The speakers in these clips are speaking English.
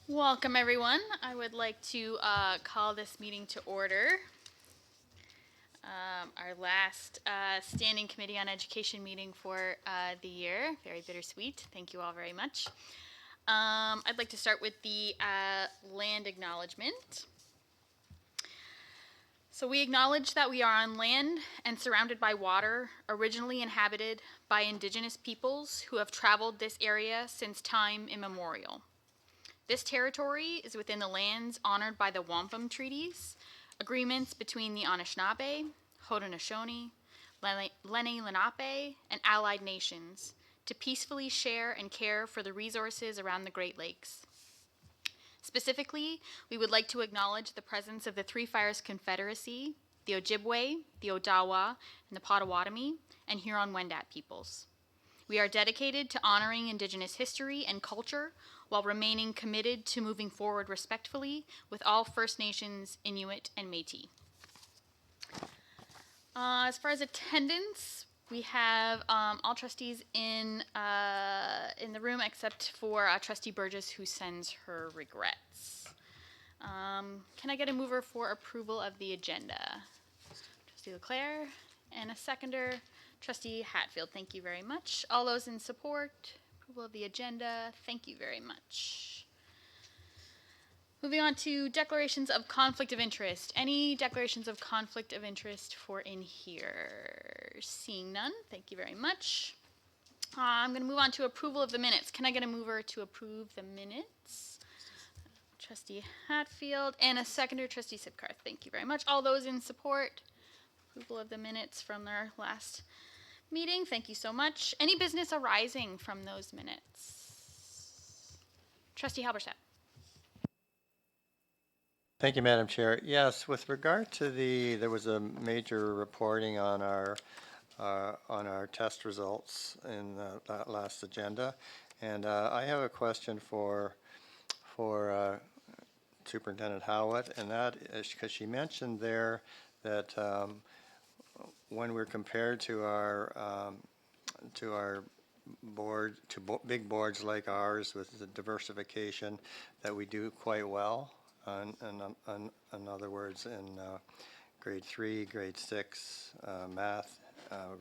Welcome, everyone. I would like to call this meeting to order. Our last Standing Committee on Education meeting for the year. Very bittersweet. Thank you all very much. I'd like to start with the land acknowledgement. So we acknowledge that we are on land and surrounded by water, originally inhabited by indigenous peoples who have traveled this area since time immemorial. This territory is within the lands honored by the Wampum Treaties, agreements between the Anishinaabe, Haudenosaunee, Lenni Lenape, and allied nations to peacefully share and care for the resources around the Great Lakes. Specifically, we would like to acknowledge the presence of the Three Fires Confederacy, the Ojibwe, the Odawa, and the Potawatomi, and Huron-Wendat peoples. We are dedicated to honoring Indigenous history and culture while remaining committed to moving forward respectfully with all First Nations, Inuit, and Metis. As far as attendance, we have all trustees in the room except for Trustee Burgess, who sends her regrets. Can I get a mover for approval of the agenda? Trustee Leclerc, and a seconder, Trustee Hatfield. Thank you very much. All those in support, approval of the agenda, thank you very much. Moving on to declarations of conflict of interest. Any declarations of conflict of interest for in here? Seeing none, thank you very much. I'm going to move on to approval of the minutes. Can I get a mover to approve the minutes? Trustee Hatfield, and a seconder, Trustee Sipkarth. Thank you very much. All those in support, approval of the minutes from their last meeting. Thank you so much. Any business arising from those minutes? Trustee Halberstadt. Thank you, Madam Chair. Yes, with regard to there was a major reporting on our test results in that last agenda, and I have a question for Superintendent Howitt, and that is because she mentioned there that when we're compared to our big boards like ours with the diversification, that we do quite well. In other words, in grade 3, grade 6, math,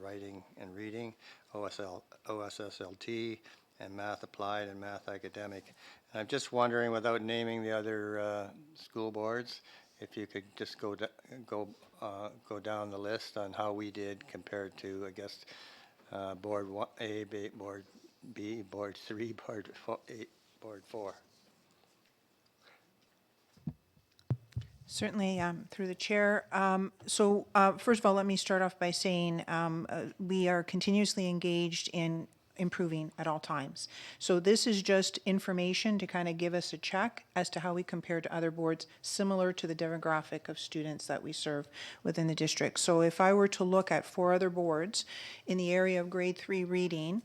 writing and reading, OSSLT, and math applied and math academic. And I'm just wondering, without naming the other school boards, if you could just go down the list on how we did compared to, I guess, Board A, Board B, Board 3, Board 4. Certainly, through the chair. First of all, let me start off by saying we are continuously engaged in improving at all times. So this is just information to kind of give us a check as to how we compare to other boards similar to the demographic of students that we serve within the district. So if I were to look at 4 other boards in the area of grade 3 reading,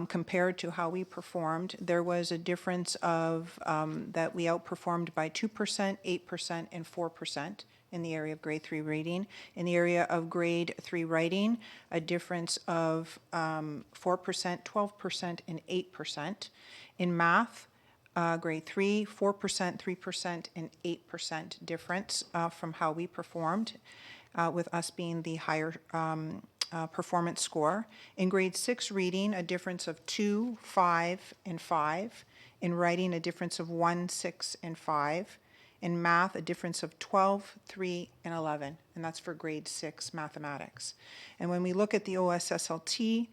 compared to how we performed, there was a difference of that we outperformed by 2%, 8%, and 4% in the area of grade 3 reading. In the area of grade 3 writing, a difference of 4%, 12%, and 8%. In math, grade 3, 4%, 3%, and 8% difference from how we performed, with us being the higher performance score. In grade 6 reading, a difference of 2, 5, and 5. In writing, a difference of 1, 6, and 5. In math, a difference of 12, 3, and 11. And that's for grade 6 mathematics. And when we look at the OSSLT,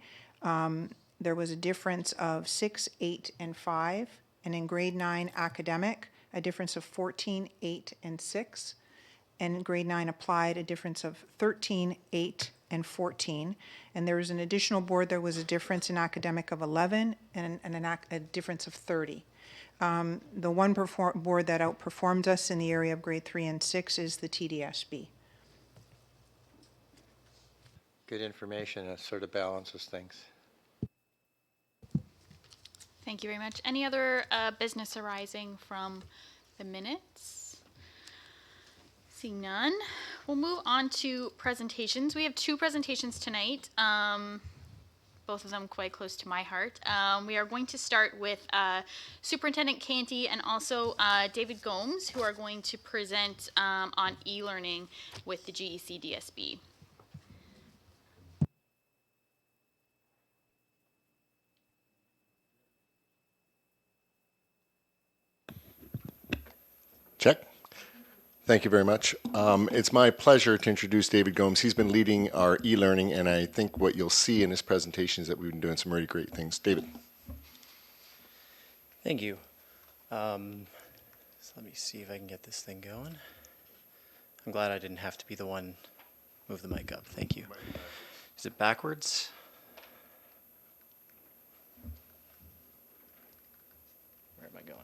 there was a difference of 6, 8, and 5. And in grade 9 academic, a difference of 14, 8, and 6. And in grade 9 applied, a difference of 13, 8, and 14. And there was an additional board, there was a difference in academic of 11 and a difference of 30. The one board that outperformed us in the area of grade 3 and 6 is the TDSB. Good information. It sort of balances things. Thank you very much. Any other business arising from the minutes? Seeing none, we'll move on to presentations. We have 2 presentations tonight. both of them quite close to my heart. We are going to start with Superintendent Canty and also David Gomes, who are going to present on e-learning with the GECDSB. Check. Thank you very much. It's my pleasure to introduce David Gomes. He's been leading our e-learning, and I think what you'll see in his presentation is that we've been doing some really great things. David. Thank you. So let me see if I can get this thing going. I'm glad I didn't have to be the one move the mic up. Thank you. Is it backwards? Where am I going?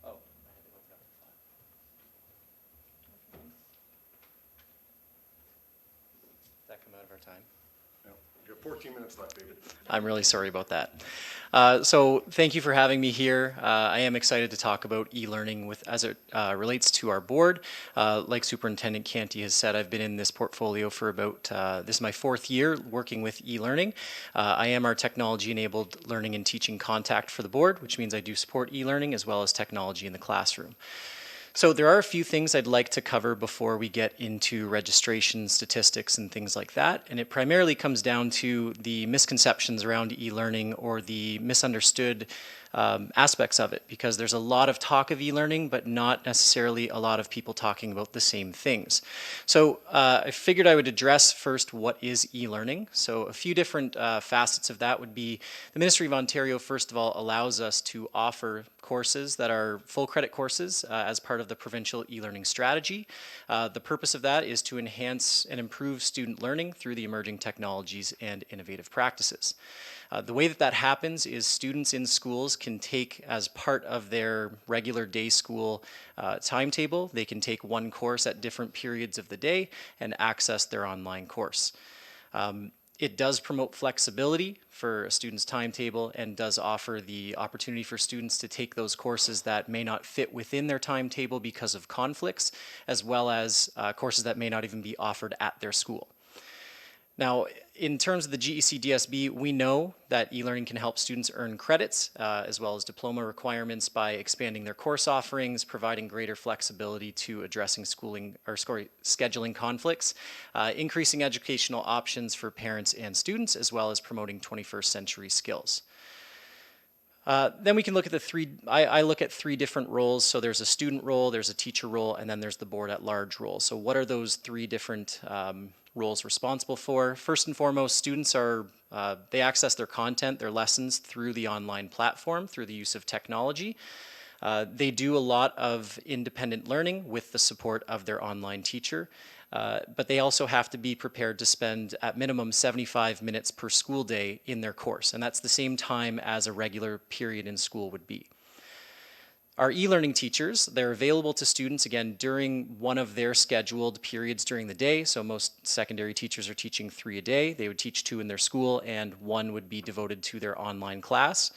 Oh, I had to open up the file. Does that come out of our time? You have 14 minutes left, David. I'm really sorry about that. So thank you for having me here. I am excited to talk about e-learning as it relates to our board. Like Superintendent Canty has said, I've been in this portfolio for about, this is my 4th year working with e-learning. I am our technology-enabled learning and teaching contact for the board, which means I do support e-learning as well as technology in the classroom. So there are a few things I'd like to cover before we get into registration statistics and things like that. And it primarily comes down to the misconceptions around e-learning or the misunderstood aspects of it, because there's a lot of talk of e-learning, but not necessarily a lot of people talking about the same things. So I figured I would address first what is e-learning. So a few different facets of that would be the Ministry of Ontario, first of all, allows us to offer courses that are full credit courses as part of the provincial e-learning strategy. The purpose of that is to enhance and improve student learning through the emerging technologies and innovative practices. The way that happens is students in schools can take, as part of their regular day school timetable, they can take one course at different periods of the day and access their online course. It does promote flexibility for a student's timetable and does offer the opportunity for students to take those courses that may not fit within their timetable because of conflicts, as well as courses that may not even be offered at their school. Now, in terms of the GECDSB, we know that e-learning can help students earn credits as well as diploma requirements by expanding their course offerings, providing greater flexibility to addressing scheduling conflicts, increasing educational options for parents and students, as well as promoting 21st century skills. Then we can look at I look at 3 different roles. So there's a student role, there's a teacher role, and then there's the board at large role. So what are those 3 different roles responsible for? First and foremost, students they access their content, their lessons through the online platform, through the use of technology. They do a lot of independent learning with the support of their online teacher. But they also have to be prepared to spend at minimum 75 minutes per school day in their course, and that's the same time as a regular period in school would be. Our e-learning teachers, they're available to students, again, during one of their scheduled periods during the day. So most secondary teachers are teaching 3 a day. They would teach 2 in their school, and 1 would be devoted to their online class.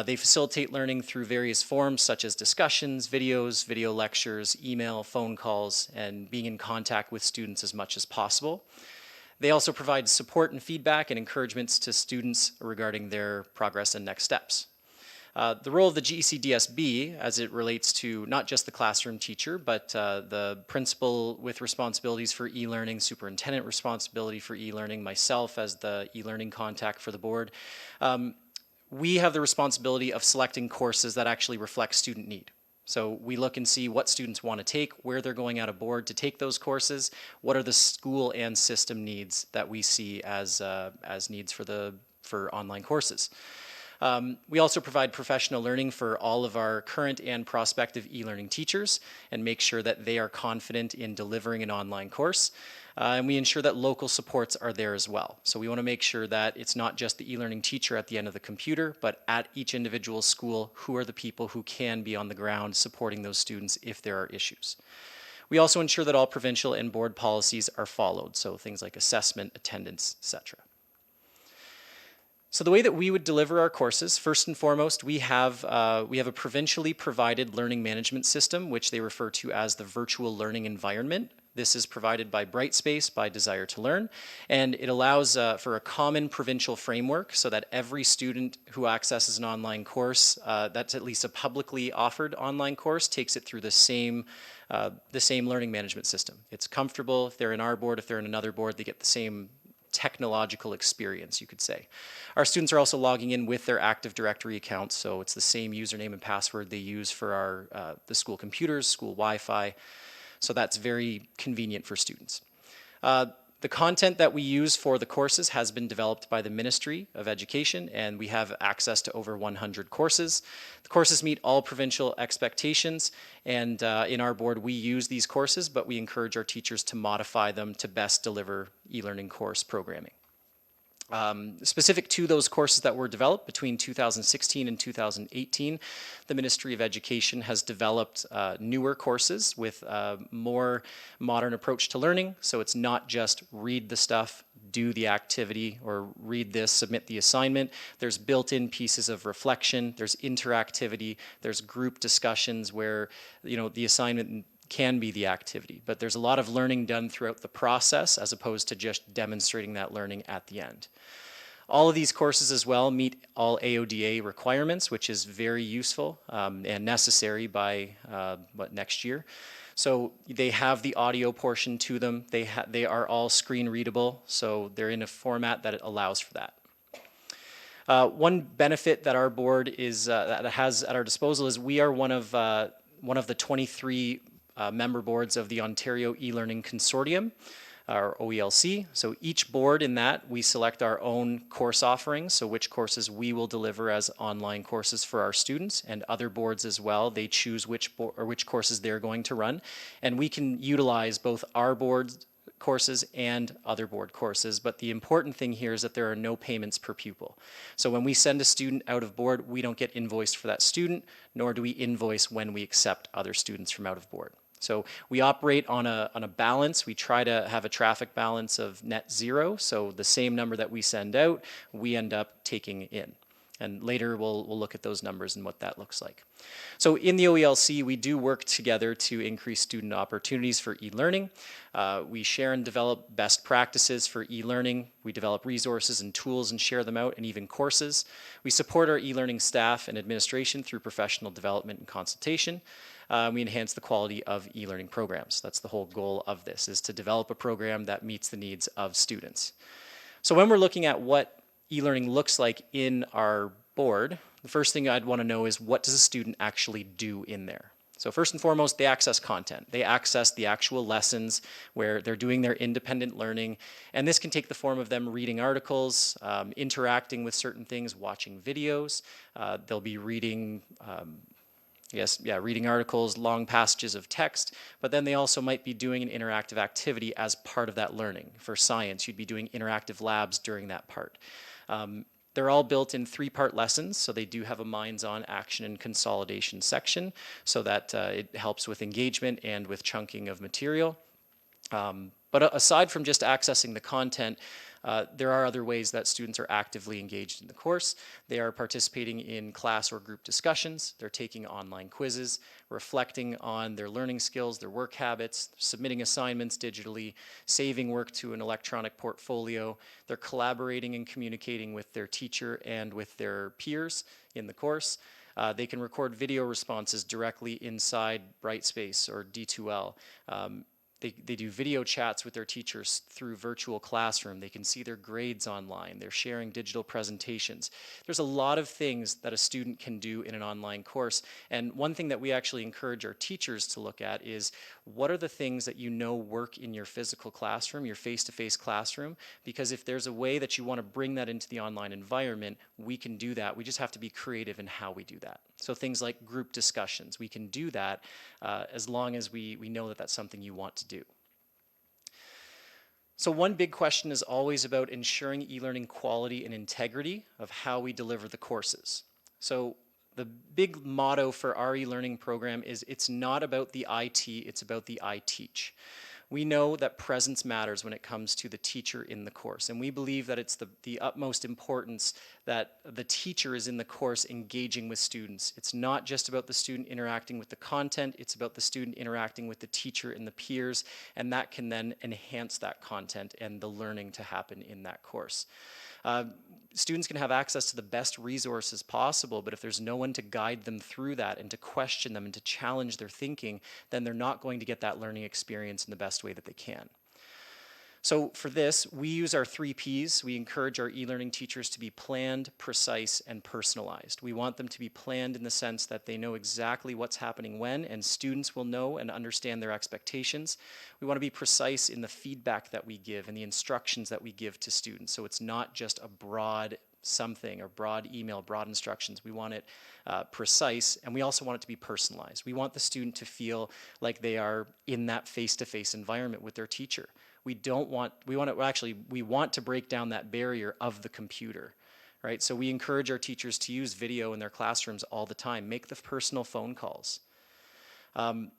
They facilitate learning through various forms such as discussions, videos, video lectures, email, phone calls, and being in contact with students as much as possible. They also provide support and feedback and encouragements to students regarding their progress and next steps. The role of the GECDSB as it relates to not just the classroom teacher, but the principal with responsibilities for e-learning, superintendent responsibility for e-learning, myself as the e-learning contact for the board, we have the responsibility of selecting courses that actually reflect student need. So we look and see what students want to take, where they're going out of board to take those courses, what are the school and system needs that we see as needs for online courses. We also provide professional learning for all of our current and prospective e-learning teachers and make sure that they are confident in delivering an online course. And we ensure that local supports are there as well. So we want to make sure that it's not just the e-learning teacher at the end of the computer, but at each individual school, who are the people who can be on the ground supporting those students if there are issues. We also ensure that all provincial and board policies are followed, so things like assessment, attendance, etc. So the way that we would deliver our courses, first and foremost, we have a provincially provided learning management system, which they refer to as the virtual learning environment. This is provided by Brightspace, by Desire to Learn, and it allows for a common provincial framework so that every student who accesses an online course, that's at least a publicly offered online course, takes it through the same learning management system. It's comfortable. If they're in our board, if they're in another board, they get the same technological experience, you could say. Our students are also logging in with their Active Directory accounts, so it's the same username and password they use for the school computers, school Wi-Fi, so that's very convenient for students. The content that we use for the courses has been developed by the Ministry of Education, and we have access to over 100 courses. The courses meet all provincial expectations, and in our board we use these courses, but we encourage our teachers to modify them to best deliver e-learning course programming. Specific to those courses that were developed between 2016 and 2018, the Ministry of Education has developed newer courses with a more modern approach to learning. So it's not just read the stuff, do the activity, or read this, submit the assignment. There's built-in pieces of reflection, there's interactivity, there's group discussions where, you know, the assignment can be the activity, but there's a lot of learning done throughout the process as opposed to just demonstrating that learning at the end. All of these courses as well meet all AODA requirements, which is very useful and necessary by next year. So they have the audio portion to them. They are all screen readable, so they're in a format that allows for that. One benefit that our board that has at our disposal is we are one of the 23 member boards of the Ontario eLearning Consortium, or OELC. So each board in that, we select our own course offerings, so which courses we will deliver as online courses for our students, and other boards as well, they choose which courses they're going to run. And we can utilize both our board courses and other board courses, but the important thing here is that there are no payments per pupil. So when we send a student out of board, we don't get invoiced for that student, nor do we invoice when we accept other students from out of board. So we operate on a balance. We try to have a traffic balance of net zero. So the same number that we send out, we end up taking in. And later we'll look at those numbers and what that looks like. So in the OELC, we do work together to increase student opportunities for e-learning. We share and develop best practices for e-learning. We develop resources and tools and share them out, and even courses. We support our e-learning staff and administration through professional development and consultation. We enhance the quality of e-learning programs. That's the whole goal of this, is to develop a program that meets the needs of students. So when we're looking at what e-learning looks like in our board, the first thing I'd want to know is, what does a student actually do in there? So first and foremost, they access content. They access the actual lessons where they're doing their independent learning, and this can take the form of them reading articles, interacting with certain things, watching videos. They'll be reading reading articles, long passages of text, but then they also might be doing an interactive activity as part of that learning. For science, you'd be doing interactive labs during that part. They're all built in 3-part lessons, so they do have a minds-on, action, and consolidation section, so that it helps with engagement and with chunking of material. But aside from just accessing the content, there are other ways that students are actively engaged in the course. They are participating in class or group discussions. They're taking online quizzes, reflecting on their learning skills, their work habits, submitting assignments digitally, saving work to an electronic portfolio. They're collaborating and communicating with their teacher and with their peers in the course. They can record video responses directly inside Brightspace or D2L. They do video chats with their teachers through virtual classroom. They can see their grades online. They're sharing digital presentations. There's a lot of things that a student can do in an online course. And one thing that we actually encourage our teachers to look at is, what are the things that you know work in your physical classroom, your face-to-face classroom? Because if there's a way that you want to bring that into the online environment, we can do that. We just have to be creative in how we do that. So things like group discussions, we can do that as long as we know that that's something you want to do. So one big question is always about ensuring e-learning quality and integrity of how we deliver the courses. So the big motto for our e-learning program is, it's not about the IT, it's about the I teach. We know that presence matters when it comes to the teacher in the course, and we believe that it's the utmost importance that the teacher is in the course engaging with students. It's not just about the student interacting with the content, it's about the student interacting with the teacher and the peers, and that can then enhance that content and the learning to happen in that course. Students can have access to the best resources possible, but if there's no one to guide them through that and to question them and to challenge their thinking, then they're not going to get that learning experience in the best way that they can. So for this, we use our 3 Ps. We encourage our e-learning teachers to be planned, precise, and personalized. We want them to be planned in the sense that they know exactly what's happening when, and students will know and understand their expectations. We want to be precise in the feedback that we give and the instructions that we give to students. So it's not just a broad something or broad email, broad instructions. We want it precise, and we also want it to be personalized. We want the student to feel like they are in that face-to-face environment with their teacher. We want to break down that barrier of the computer, right? So we encourage our teachers to use video in their classrooms all the time. Make the personal phone calls.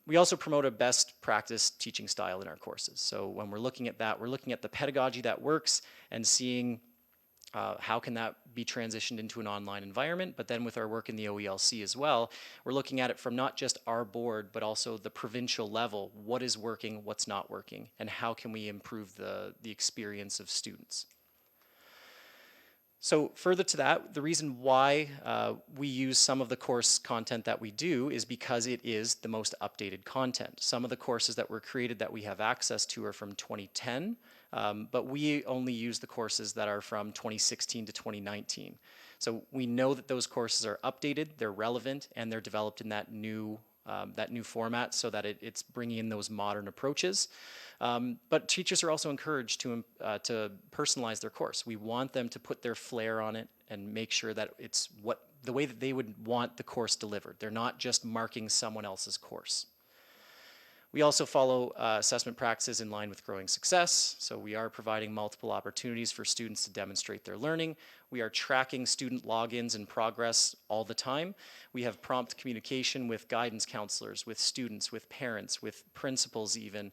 We also promote a best practice teaching style in our courses. So when we're looking at that, we're looking at the pedagogy that works and seeing how can that be transitioned into an online environment? But then with our work in the OELC as well, we're looking at it from not just our board, but also the provincial level. What is working, what's not working, and how can we improve the experience of students? So further to that, the reason why we use some of the course content that we do is because it is the most updated content. Some of the courses that were created that we have access to are from 2010, but we only use the courses that are from 2016 to 2019. So we know that those courses are updated, they're relevant, and they're developed in that new format so that it's bringing in those modern approaches. But teachers are also encouraged to personalize their course. We want them to put their flair on it and make sure that it's the way that they would want the course delivered. They're not just marking someone else's course. We also follow assessment practices in line with growing success. So we are providing multiple opportunities for students to demonstrate their learning. We are tracking student logins and progress all the time. We have prompt communication with guidance counselors, with students, with parents, with principals even,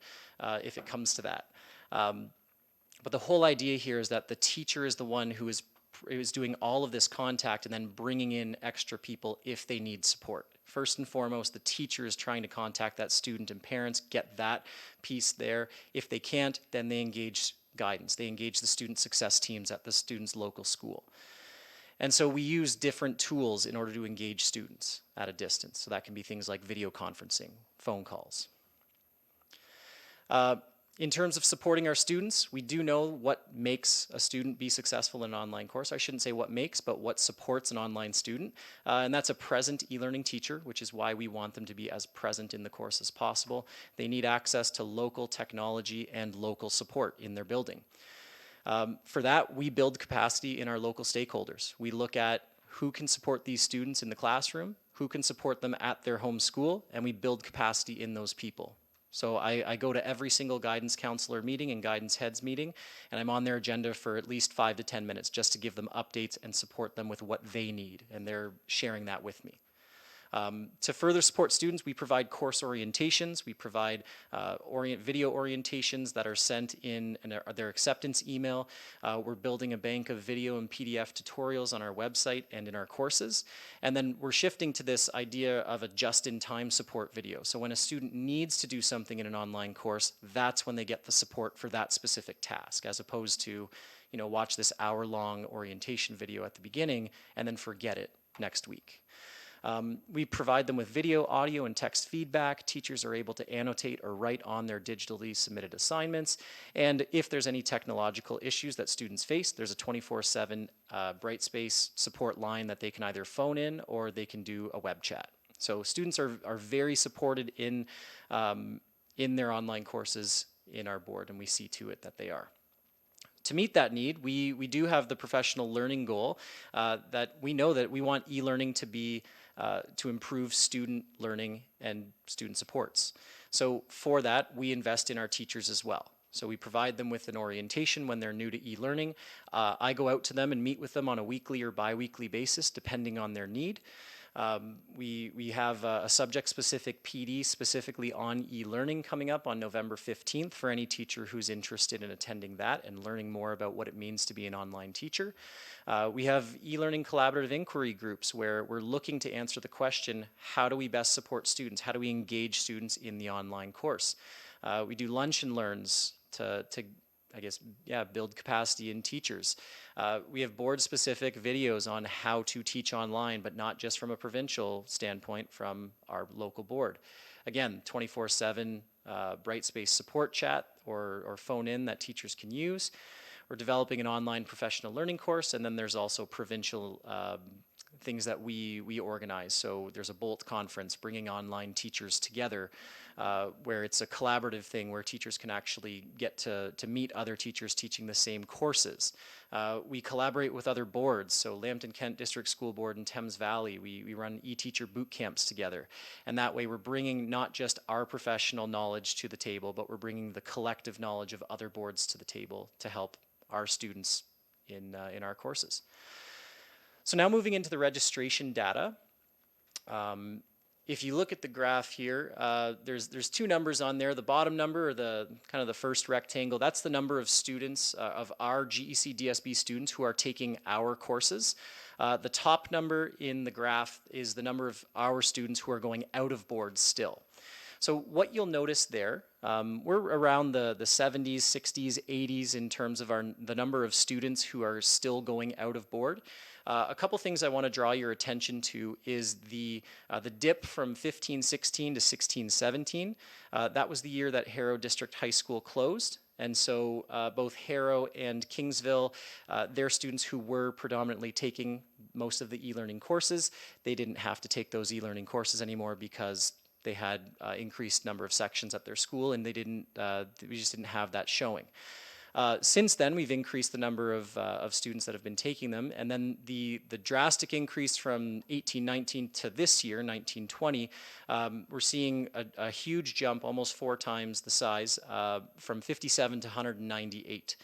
if it comes to that. But the whole idea here is that the teacher is the one who is doing all of this contact and then bringing in extra people if they need support. First and foremost, the teacher is trying to contact that student and parents, get that piece there. If they can't, then they engage guidance. They engage the student success teams at the student's local school. And so we use different tools in order to engage students at a distance. So that can be things like video conferencing, phone calls. In terms of supporting our students, we do know what makes a student be successful in an online course. I shouldn't say what makes, but what supports an online student. And that's a present e-learning teacher, which is why we want them to be as present in the course as possible. They need access to local technology and local support in their building. For that, we build capacity in our local stakeholders. We look at who can support these students in the classroom, who can support them at their home school, and we build capacity in those people. So I go to every single guidance counselor meeting and guidance heads meeting, and I'm on their agenda for at least 5 to 10 minutes just to give them updates and support them with what they need, and they're sharing that with me. To further support students, we provide course orientations. We provide video orientations that are sent in their acceptance email. We're building a bank of video and PDF tutorials on our website and in our courses. And then we're shifting to this idea of a just-in-time support video. So when a student needs to do something in an online course, that's when they get the support for that specific task, as opposed to, watch this hour-long orientation video at the beginning and then forget it next week. We provide them with video, audio, and text feedback. Teachers are able to annotate or write on their digitally submitted assignments. And if there's any technological issues that students face, there's a 24/7 Brightspace support line that they can either phone in or they can do a web chat. So students are very supported in their online courses in our board, and we see to it that they are. To meet that need, we do have the professional learning goal that we know that we want e-learning to be to improve student learning and student supports. So for that, we invest in our teachers as well. So we provide them with an orientation when they're new to e-learning. I go out to them and meet with them on a weekly or bi-weekly basis, depending on their need. We have a subject-specific PD specifically on e-learning coming up on November 15th for any teacher who's interested in attending that and learning more about what it means to be an online teacher. We have e-learning collaborative inquiry groups where we're looking to answer the question, how do we best support students? How do we engage students in the online course? We do lunch and learns to I guess, yeah, build capacity in teachers. We have board-specific videos on how to teach online, but not just from a provincial standpoint, from our local board. Again, 24/7 Brightspace support chat or phone in that teachers can use. We're developing an online professional learning course, and then there's also provincial things that we organize. So there's a BOLT conference bringing online teachers together where it's a collaborative thing where teachers can actually get to meet other teachers teaching the same courses. We collaborate with other boards. So Lambton Kent District School Board in Thames Valley, we run e-teacher boot camps together. And that way we're bringing not just our professional knowledge to the table, but we're bringing the collective knowledge of other boards to the table to help our students in our courses. So now moving into the registration data. If you look at the graph here, there's two numbers on there. The bottom number, or the kind of the first rectangle, that's the number of students, of our GECDSB students who are taking our courses. The top number in the graph is the number of our students who are going out of board still. So what you'll notice there, we're around the 70s, 60s, 80s in terms of the number of students who are still going out of board. A couple things I want to draw your attention to is the dip from 15-16 to 16-17. That was the year that Harrow District High School closed. And so both Harrow and Kingsville, their students who were predominantly taking most of the e-learning courses, they didn't have to take those e-learning courses anymore because they had increased number of sections at their school, and we just didn't have that showing. Since then, we've increased the number of students that have been taking them, and then the drastic increase from 18-19 to this year, 19-20, we're seeing a huge jump, almost 4 times the size, from 57 to 198.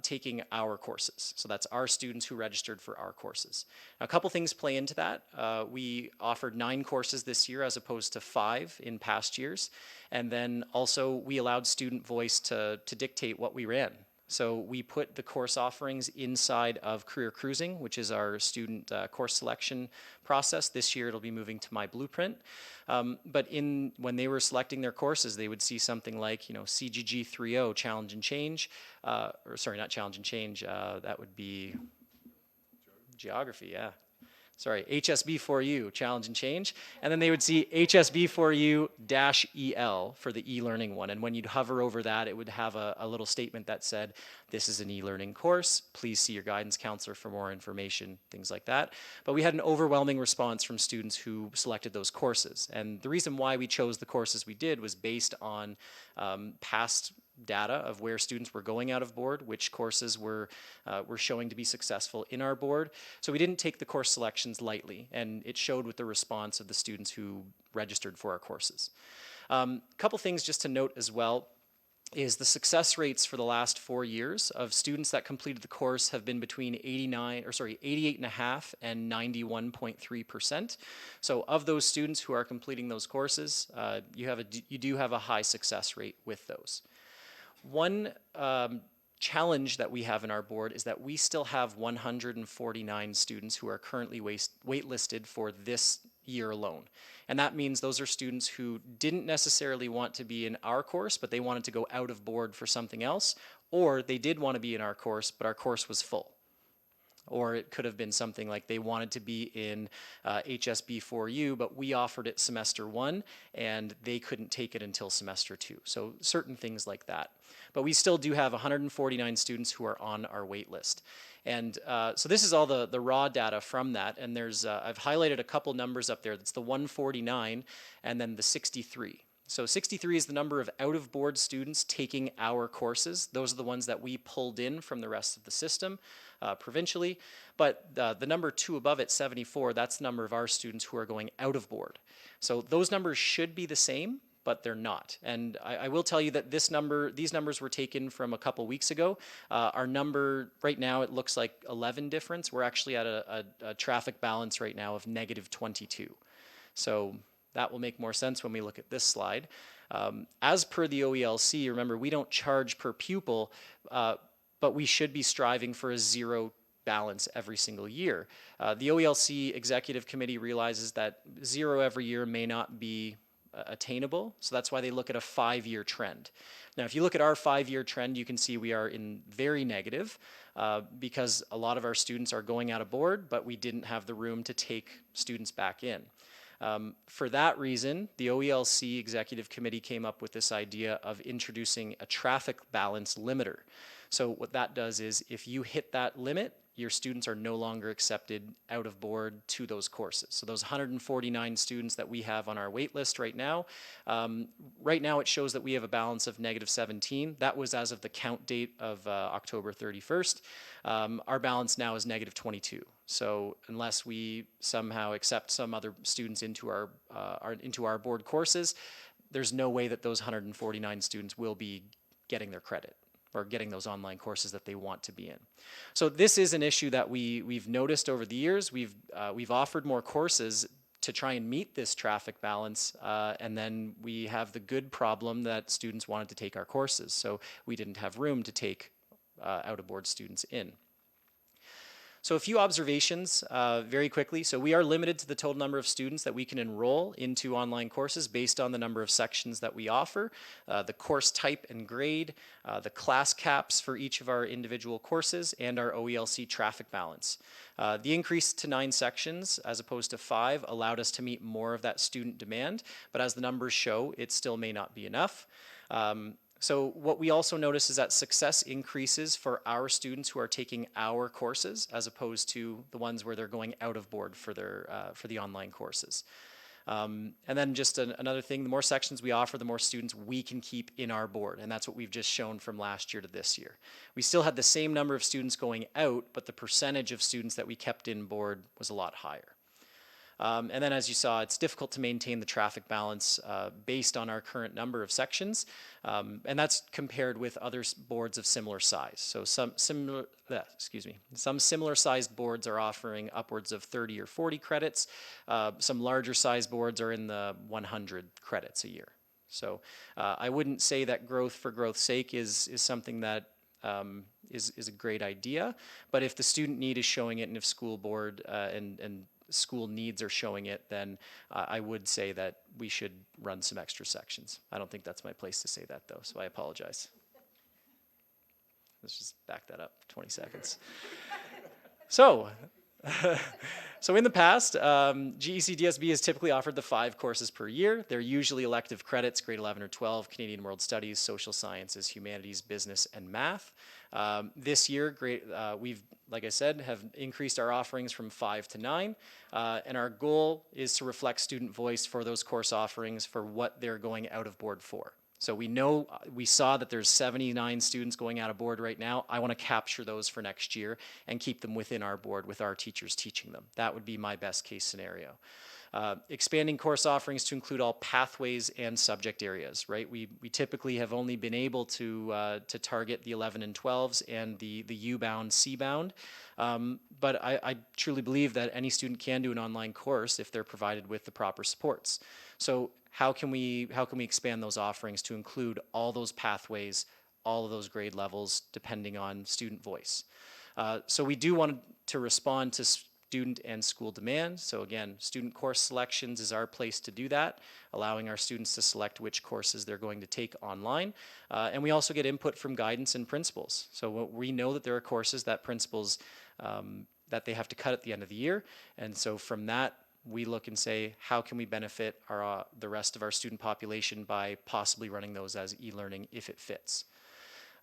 Taking our courses. So that's our students who registered for our courses. Now, a couple things play into that. We offered 9 courses this year as opposed to 5 in past years. And then also we allowed student voice to dictate what we ran. So we put the course offerings inside of Career Cruising, which is our student course selection process. This year it'll be moving to My Blueprint. But when they were selecting their courses, they would see something like, CGG 3.0, Challenge and Change, or sorry, not Challenge and Change, that would be Geography, yeah. Sorry, HSB4U, Challenge and Change. And then they would see HSB4U-EL for the e-learning one. And when you'd hover over that, it would have a little statement that said, this is an e-learning course. Please see your guidance counselor for more information, things like that. But we had an overwhelming response from students who selected those courses. And the reason why we chose the courses we did was based on past data of where students were going out of board, which courses were showing to be successful in our board. So we didn't take the course selections lightly, and it showed with the response of the students who registered for our courses. A couple things just to note as well is the success rates for the last 4 years of students that completed the course have been between 88.5% and 91.3%. So of those students who are completing those courses, you do have a high success rate with those. One challenge that we have in our board is that we still have 149 students who are currently waitlisted for this year alone. And that means those are students who didn't necessarily want to be in our course, but they wanted to go out of board for something else, or they did want to be in our course, but our course was full. Or it could have been something like they wanted to be in HSB4U, but we offered it semester 1 and they couldn't take it until semester 2. So certain things like that. But we still do have 149 students who are on our wait list. And so this is all the raw data from that. And there's I've highlighted a couple numbers up there. That's the 149 and then the 63. So 63 is the number of out-of-board students taking our courses. Those are the ones that we pulled in from the rest of the system provincially. But the number 2 above it, 74, that's the number of our students who are going out of board. So those numbers should be the same, but they're not. And I will tell you that these numbers were taken from a couple weeks ago. Our number right now, it looks like 11 difference. We're actually at a traffic balance right now of -22. So that will make more sense when we look at this slide. As per the OELC, remember, we don't charge per pupil, but we should be striving for a zero balance every single year. The OELC Executive Committee realizes that zero every year may not be attainable, so that's why they look at a 5-year trend. Now, if you look at our 5-year trend, you can see we are in very negative because a lot of our students are going out of board, but we didn't have the room to take students back in. For that reason, the OELC Executive Committee came up with this idea of introducing a traffic balance limiter. So what that does is if you hit that limit, your students are no longer accepted out of board to those courses. So those 149 students that we have on our wait list right now it shows that we have a balance of -17. That was as of the count date of October 31st. Our balance now is -22. So unless we somehow accept some other students into our board courses, there's no way that those 149 students will be getting their credit or getting those online courses that they want to be in. So this is an issue that we've noticed over the years. We've offered more courses to try and meet this traffic balance, and then we have the good problem that students wanted to take our courses, so we didn't have room to take out-of-board students in. So a few observations very quickly. So we are limited to the total number of students that we can enroll into online courses based on the number of sections that we offer, the course type and grade, the class caps for each of our individual courses, and our OELC traffic balance. The increase to 9 sections as opposed to 5 allowed us to meet more of that student demand, but as the numbers show, it still may not be enough. So what we also notice is that success increases for our students who are taking our courses as opposed to the ones where they're going out of board for the online courses. And then just another thing, the more sections we offer, the more students we can keep in our board. And that's what we've just shown from last year to this year. We still had the same number of students going out, but the percentage of students that we kept in board was a lot higher. And then as you saw, it's difficult to maintain the traffic balance based on our current number of sections, and that's compared with other boards of similar size. So some similar sized boards are offering upwards of 30 or 40 credits. Some larger sized boards are in the 100 credits a year. So I wouldn't say that growth for growth's sake is something that is a great idea, but if the student need is showing it and if school board and school needs are showing it, then I would say that we should run some extra sections. I don't think that's my place to say that though, so I apologize. Let's just back that up 20 seconds. So in the past, GECDSB has typically offered the 5 courses per year. They're usually elective credits, grade 11 or 12, Canadian World Studies, Social Sciences, Humanities, Business, and Math. This year, we've, like I said, have increased our offerings from 5 to 9, and our goal is to reflect student voice for those course offerings for what they're going out of board for. So we saw that there's 79 students going out of board right now. I want to capture those for next year and keep them within our board with our teachers teaching them. That would be my best case scenario. Expanding course offerings to include all pathways and subject areas, right? We typically have only been able to target the 11 and 12s and the U-bound, C-bound, but I truly believe that any student can do an online course if they're provided with the proper supports. So how can we expand those offerings to include all those pathways, all of those grade levels, depending on student voice? So we do want to respond to student and school demand. So again, student course selections is our place to do that, allowing our students to select which courses they're going to take online. And we also get input from guidance and principals. So we know that there are courses that principals, that they have to cut at the end of the year. And so from that, we look and say, how can we benefit the rest of our student population by possibly running those as e-learning if it fits?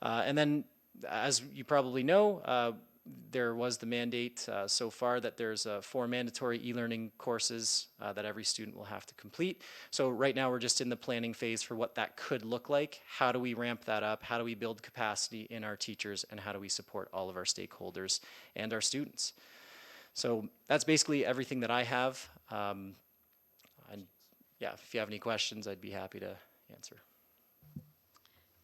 And then, as you probably know, there was the mandate so far that there's 4 mandatory e-learning courses that every student will have to complete. So right now we're just in the planning phase for what that could look like. How do we ramp that up? How do we build capacity in our teachers? And how do we support all of our stakeholders and our students? So that's basically everything that I have. And yeah, if you have any questions, I'd be happy to answer.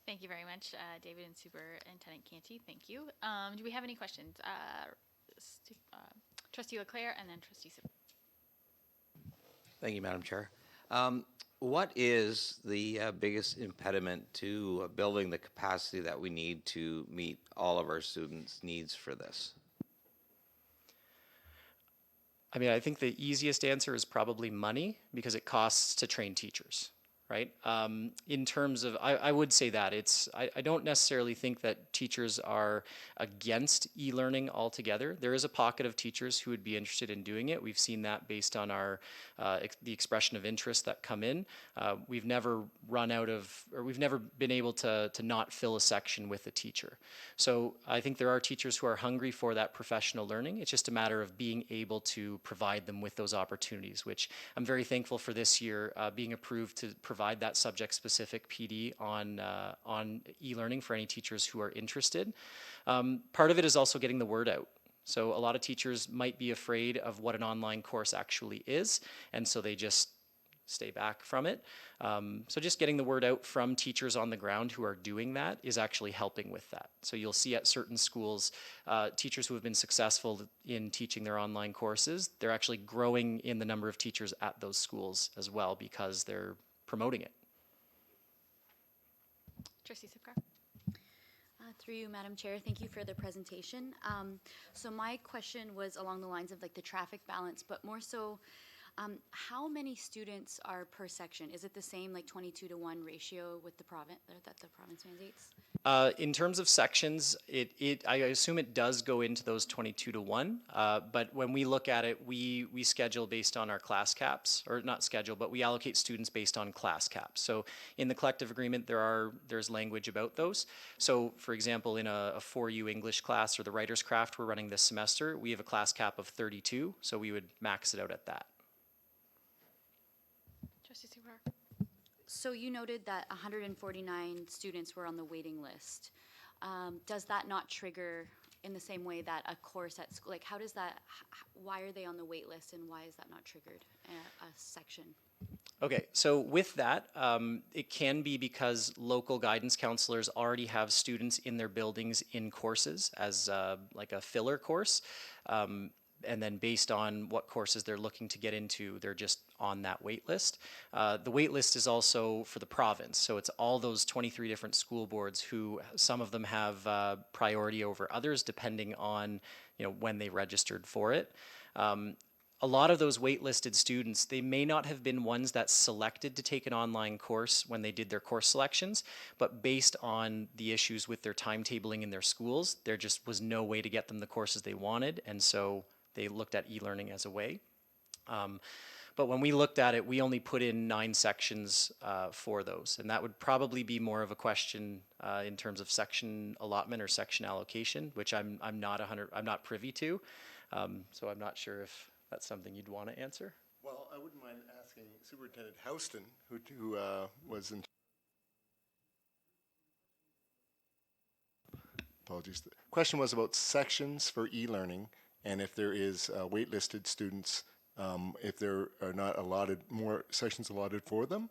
Thank you very much, David and Superintendent Canty. Thank you. Do we have any questions? Trustee Leclerc and then Trustee Super. Thank you, Madam Chair. What is the biggest impediment to building the capacity that we need to meet all of our students' needs for this? I mean, I think the easiest answer is probably money, because it costs to train teachers, right? In terms of, I would say that I don't necessarily think that teachers are against e-learning altogether. There is a pocket of teachers who would be interested in doing it. We've seen that based on the expression of interest that come in. We've never run out of, or we've never been able to not fill a section with a teacher. So I think there are teachers who are hungry for that professional learning. It's just a matter of being able to provide them with those opportunities, which I'm very thankful for this year being approved to provide that subject-specific PD on e-learning for any teachers who are interested. Part of it is also getting the word out. So a lot of teachers might be afraid of what an online course actually is, and so they just stay back from it. So just getting the word out from teachers on the ground who are doing that is actually helping with that. So you'll see at certain schools, teachers who have been successful in teaching their online courses, they're actually growing in the number of teachers at those schools as well, because they're promoting it. Trustee Sipka. Through you, Madam Chair, thank you for the presentation. So my question was along the lines of like the traffic balance, but more so, how many students are per section? Is it the same like 22-to-1 ratio with the province that the province mandates? In terms of sections, I assume it does go into those 22-to-1, but when we look at it, we schedule based on our class caps, or not schedule, but we allocate students based on class caps. So in the collective agreement, there's language about those. So for example, in a 4U English class or the writer's craft we're running this semester, we have a class cap of 32, so we would max it out at that. Trustee Super. So you noted that 149 students were on the waiting list. Does that not trigger in the same way that a course at school, like how does that, why are they on the wait list and why is that not triggered a section? Okay, so with that, it can be because local guidance counselors already have students in their buildings in courses as like a filler course. And then based on what courses they're looking to get into, they're just on that wait list. The wait list is also for the province, so it's all those 23 different school boards who, some of them have priority over others depending on when they registered for it. A lot of those waitlisted students, they may not have been ones that selected to take an online course when they did their course selections, but based on the issues with their timetabling in their schools, there just was no way to get them the courses they wanted, and so they looked at e-learning as a way. But when we looked at it, we only put in 9 sections for those, and that would probably be more of a question in terms of section allotment or section allocation, which I'm not privy to, so I'm not sure if that's something you'd want to answer. Well, I wouldn't mind asking Superintendent Houston, who was in. Apologies. The question was about sections for e-learning, and if there is waitlisted students, if there are not more sections allotted for them.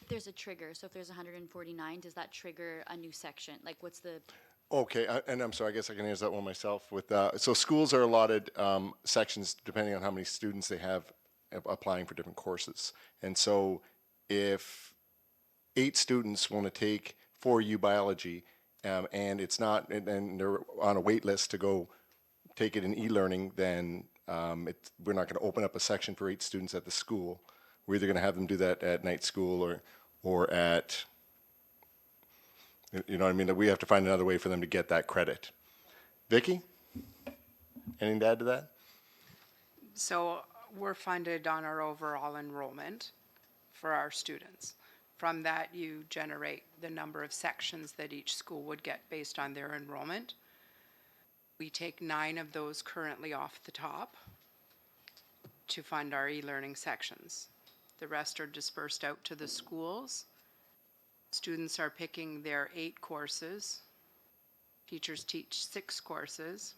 There's a trigger, so if there's 149, does that trigger a new section? Like what's the... Okay, and I'm sorry, I guess I can answer that one myself. So schools are allotted sections depending on how many students they have applying for different courses. And so if 8 students want to take 4U biology and it's not, and they're on a wait list to go take it in e-learning, then we're not going to open up a section for 8 students at the school. We're either going to have them do that at night school or at... You know what I mean? We have to find another way for them to get that credit. Vicki, anything to add to that? So we're funded on our overall enrollment for our students. From that, you generate the number of sections that each school would get based on their enrollment. We take 9 of those currently off the top to fund our e-learning sections. The rest are dispersed out to the schools. Students are picking their 8 courses. Teachers teach 6 courses.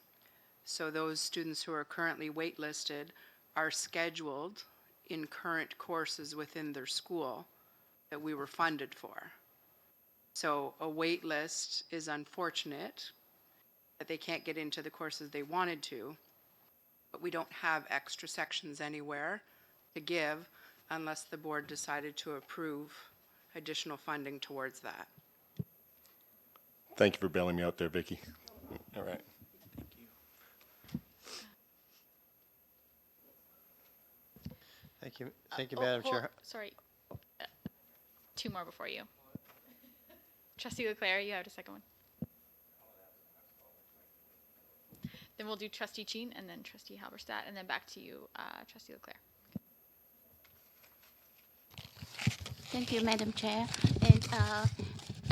So those students who are currently waitlisted are scheduled in current courses within their school that we were funded for. So a wait list is unfortunate that they can't get into the courses they wanted to, but we don't have extra sections anywhere to give unless the board decided to approve additional funding towards that. Thank you for bailing me out there, Vicky. All right. Thank you, Madam Chair. Sorry. Two more before you. Trustee Leclerc, you have a second one. Then we'll do Trustee Chin and then Trustee Halberstadt, and then back to you, Trustee Leclerc. Thank you, Madam Chair.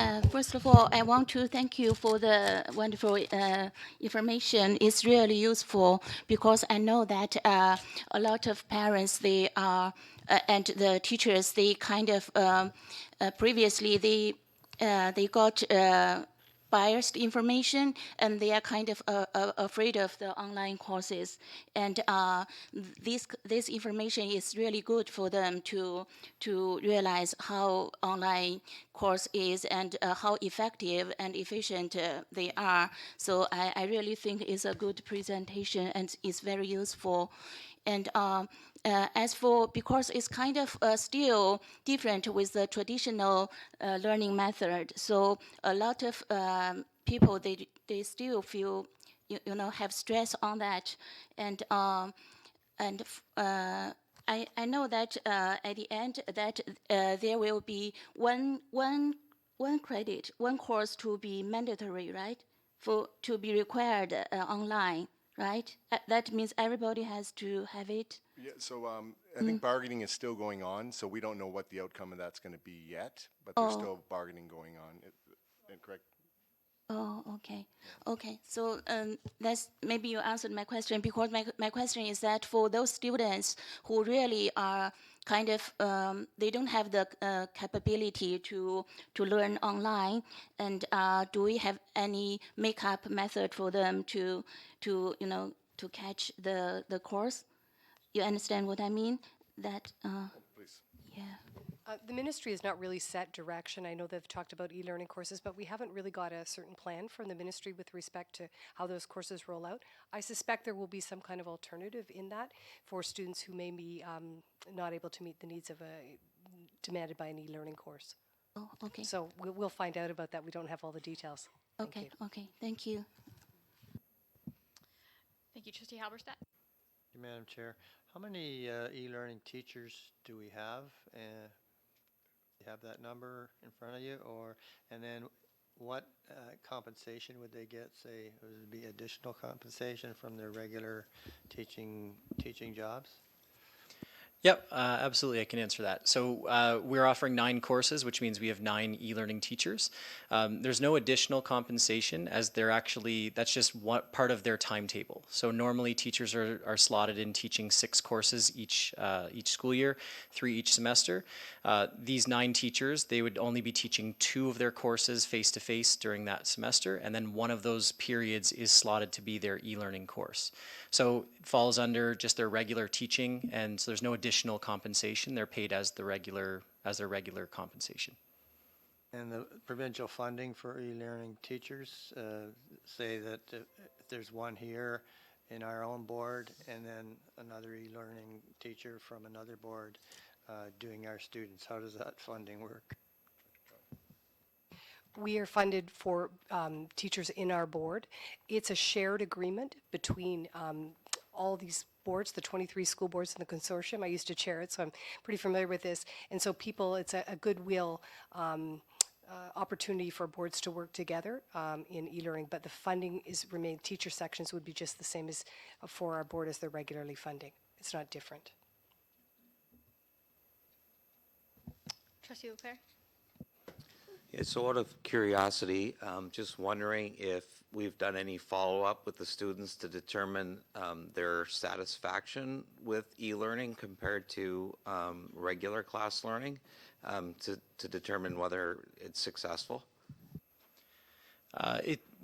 And first of all, I want to thank you for the wonderful information. It's really useful because I know that a lot of parents, they are, and the teachers, they kind of, previously they got biased information, and they are kind of afraid of the online courses. And this information is really good for them to realize how online course is and how effective and efficient they are. So I really think it's a good presentation and it's very useful. And as for, because it's kind of still different with the traditional learning method, so a lot of people, they still feel, you know, have stress on that. And I know that at the end that there will be one credit, one course to be mandatory, right? To be required online. Right? That means everybody has to have it. Yeah, so I think bargaining is still going on, so we don't know what the outcome of that's going to be yet, but there's still bargaining going on. Correct? Oh, okay. Okay, so that's, maybe you answered my question, because my question is that for those students who really are kind of, they don't have the capability to learn online, and do we have any makeup method for them to you know, to catch the course? You understand what I mean? That, Please. yeah. The ministry has not really set direction. I know they've talked about e-learning courses, but we haven't really got a certain plan from the ministry with respect to how those courses roll out. I suspect there will be some kind of alternative in that for students who may be not able to meet the needs of demanded by an e-learning course. Oh, okay. So we'll find out about that. We don't have all the details. Okay, okay, thank you. Thank you, Trustee Halberstadt. Thank you, Madam Chair. How many e-learning teachers do we have? You have that number in front of you, and then what compensation would they get? Say, would it be additional compensation from their regular teaching jobs? Yep, absolutely, I can answer that. So we're offering 9 courses, which means we have 9 e-learning teachers. There's no additional compensation, as they're actually, that's just one part of their timetable. So normally teachers are slotted in teaching 6 courses each school year, 3 each semester. These 9 teachers, they would only be teaching 2 of their courses face-to-face during that semester, and then one of those periods is slotted to be their e-learning course. So it falls under just their regular teaching, and so there's no additional compensation. They're paid as their regular compensation. And the provincial funding for e-learning teachers, say that if there's one here in our own board and then another e-learning teacher from another board doing our students, how does that funding work? We are funded for teachers in our board. It's a shared agreement between all these boards, the 23 school boards in the consortium. I used to chair it, so I'm pretty familiar with this. And so people, it's a goodwill opportunity for boards to work together in e-learning, but the funding remain, teacher sections would be just the same as for our board as they're regularly funding. It's not different. Trustee Leclerc. Yeah, so out of curiosity, just wondering if we've done any follow-up with the students to determine their satisfaction with e-learning compared to regular class learning, to determine whether it's successful?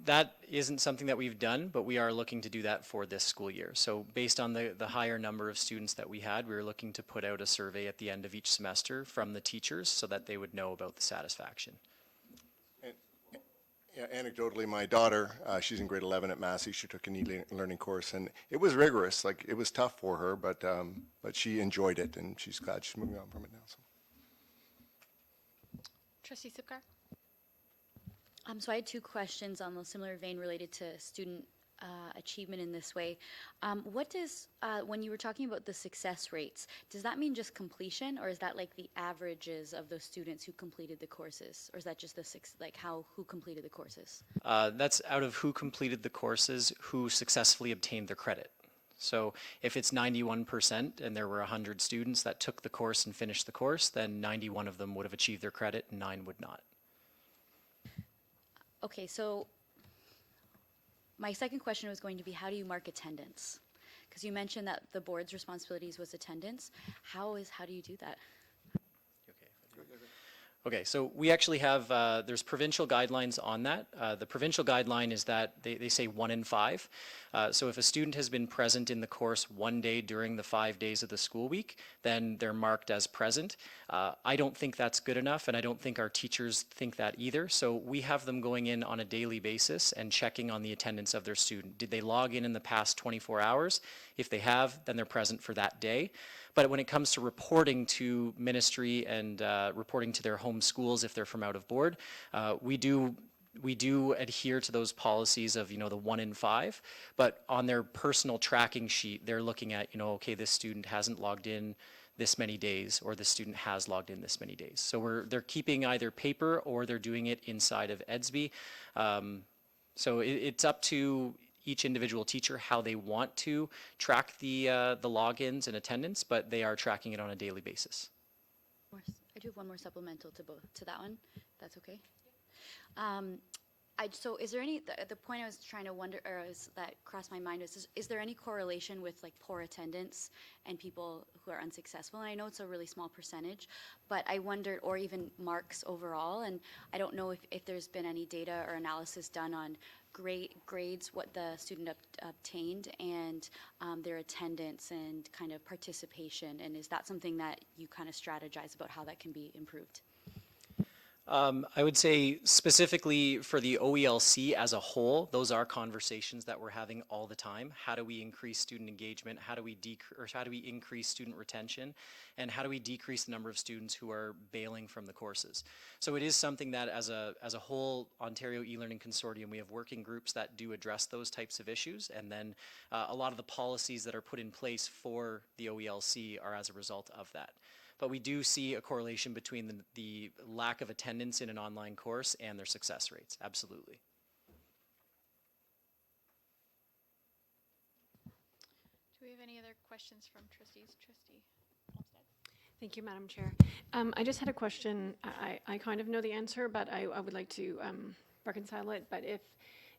that isn't something that we've done, but we are looking to do that for this school year. So based on the higher number of students that we had, we were looking to put out a survey at the end of each semester from the teachers so that they would know about the satisfaction. Yeah, anecdotally, my daughter, she's in grade 11 at Massey. She took an e-learning course, and it was rigorous. Like, it was tough for her, but she enjoyed it, and she's glad she's moving on from it now. So. Trustee Sipkar? So I had two questions on the similar vein related to student achievement in this way. What does, when you were talking about the success rates, does that mean just completion, or is that like the averages of those students who completed the courses, or is that just who completed the courses? That's out of who completed the courses, who successfully obtained their credit. So if it's 91% and there were 100 students that took the course and finished the course, then 91 of them would have achieved their credit and 9 would not. Okay, so my second question was going to be, how do you mark attendance? Because you mentioned that the board's responsibilities was attendance. How do you do that? Okay, so we actually have, there's provincial guidelines on that. The provincial guideline is that they say 1 in 5. So if a student has been present in the course one day during the 5 days of the school week, then they're marked as present. I don't think that's good enough, and I don't think our teachers think that either. So we have them going in on a daily basis and checking on the attendance of their student. Did they log in the past 24 hours? If they have, then they're present for that day. But when it comes to reporting to ministry and reporting to their home schools if they're from out of board, we do adhere to those policies of, the 1 in 5, but on their personal tracking sheet, they're looking at, okay, this student hasn't logged in this many days, or this student has logged in this many days. So they're keeping either paper or they're doing it inside of EDSB. So it's up to each individual teacher how they want to track the logins and attendance, but they are tracking it on a daily basis. I do have one more supplemental to that one. If that's okay. So is there any, the point I was trying to wonder, that crossed my mind was, is there any correlation with like poor attendance and people who are unsuccessful? And I know it's a really small percentage, but I wondered, or even marks overall, and I don't know if there's been any data or analysis done on grades, what the student obtained, and their attendance and kind of participation, and is that something that you kind of strategize about how that can be improved? I would say specifically for the OELC as a whole, those are conversations that we're having all the time. How do we increase student engagement? How do we increase student retention? And how do we decrease the number of students who are bailing from the courses? So it is something that as a whole Ontario eLearning Consortium, we have working groups that do address those types of issues. And then a lot of the policies that are put in place for the OELC are as a result of that. But we do see a correlation between the lack of attendance in an online course and their success rates, absolutely. Do we have any other questions from trustees? Trustee Olmsted? Thank you, Madam Chair. I just had a question. I kind of know the answer, but I would like to reconcile it. But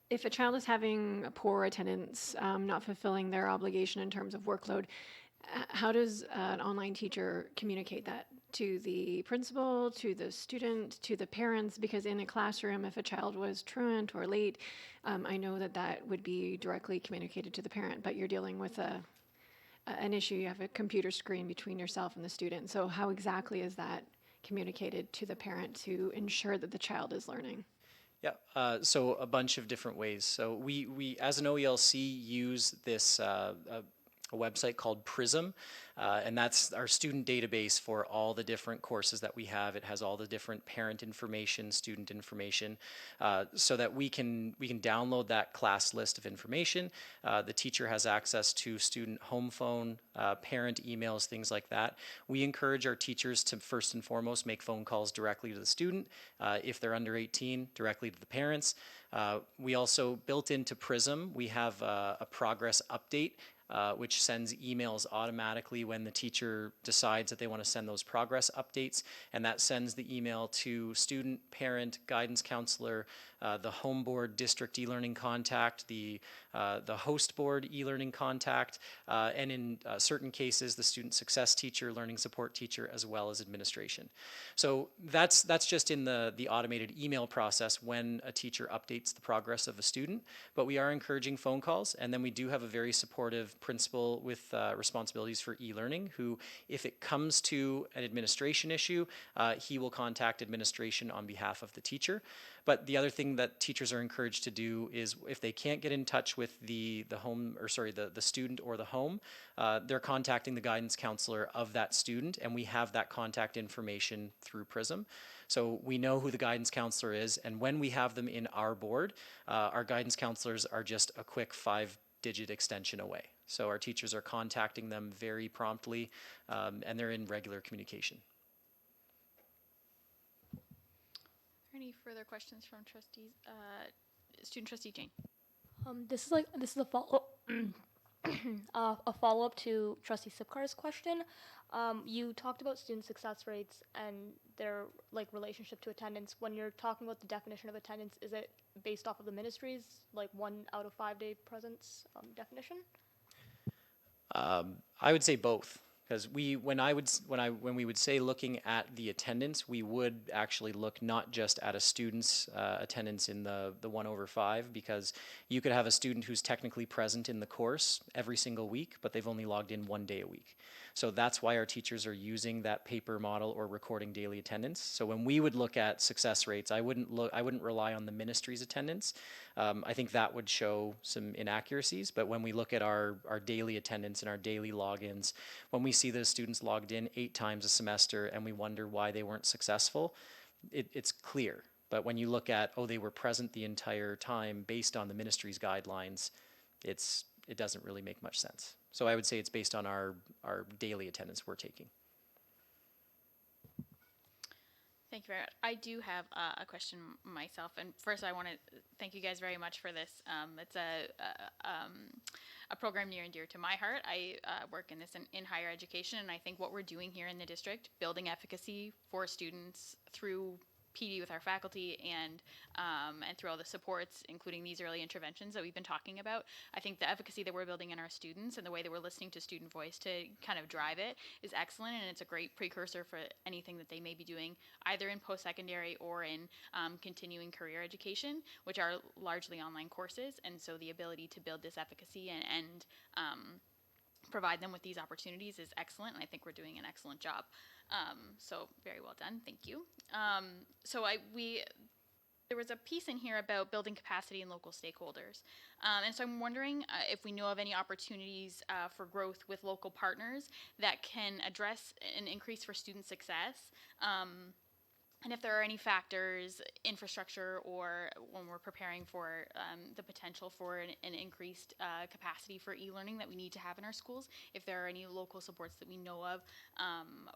if a child is having a poor attendance, not fulfilling their obligation in terms of workload, how does an online teacher communicate that to the principal, to the student, to the parents? Because in a classroom, if a child was truant or late, I know that would be directly communicated to the parent, but you're dealing with an issue. You have a computer screen between yourself and the student. So how exactly is that communicated to the parent to ensure that the child is learning? Yeah, so a bunch of different ways. So we as an OELC use this a website called Prism, and that's our student database for all the different courses that we have. It has all the different parent information, student information, so that we can download that class list of information. The teacher has access to student home phone, parent emails, things like that. We encourage our teachers to first and foremost make phone calls directly to the student. If they're under 18, directly to the parents. We also, built into Prism, we have a progress update which sends emails automatically when the teacher decides that they want to send those progress updates, and that sends the email to student, parent, guidance counselor, the home board district e-learning contact, the host board e-learning contact, and in certain cases, the student success teacher, learning support teacher, as well as administration. So that's just in the automated email process when a teacher updates the progress of a student, but we are encouraging phone calls, and then we do have a very supportive principal with responsibilities for e-learning who, if it comes to an administration issue, he will contact administration on behalf of the teacher. But the other thing that teachers are encouraged to do is if they can't get in touch with the student or the home, they're contacting the guidance counselor of that student, and we have that contact information through PRISM. So we know who the guidance counselor is, and when we have them in our board, our guidance counselors are just a quick 5-digit extension away. So our teachers are contacting them very promptly, and they're in regular communication. Any further questions from trustees? Student trustee Jane. This is a follow up to Trustee Sipkar's question. You talked about student success rates and their relationship to attendance. When you're talking about the definition of attendance, is it based off of the ministry's 1 out of 5 day presence definition? I would say both. Because when we would say looking at the attendance, we would actually look not just at a student's attendance in the 1/5, because you could have a student who's technically present in the course every single week, but they've only logged in 1 day a week. So that's why our teachers are using that paper model or recording daily attendance. So when we would look at success rates, I wouldn't rely on the ministry's attendance. I think that would show some inaccuracies. But when we look at our daily attendance and our daily logins, when we see those students logged in 8 times a semester and we wonder why they weren't successful, it's clear. But when you look at, they were present the entire time based on the ministry's guidelines, it doesn't really make much sense. So I would say it's based on our daily attendance we're taking. Thank you very much. I do have a question myself, and first I want to thank you guys very much for this. It's a program near and dear to my heart. I work in this in higher education, and I think what we're doing here in the district, building efficacy for students through PD with our faculty and through all the supports, including these early interventions that we've been talking about. I think the efficacy that we're building in our students and the way that we're listening to student voice to kind of drive it is excellent, and it's a great precursor for anything that they may be doing either in post-secondary or in continuing career education, which are largely online courses. And so the ability to build this efficacy and provide them with these opportunities is excellent, and I think we're doing an excellent job. So very well done, thank you. There was a piece in here about building capacity in local stakeholders. And so I'm wondering if we know of any opportunities for growth with local partners that can address an increase for student success. And if there are any factors, infrastructure, or when we're preparing for the potential for an increased capacity for e-learning that we need to have in our schools, if there are any local supports that we know of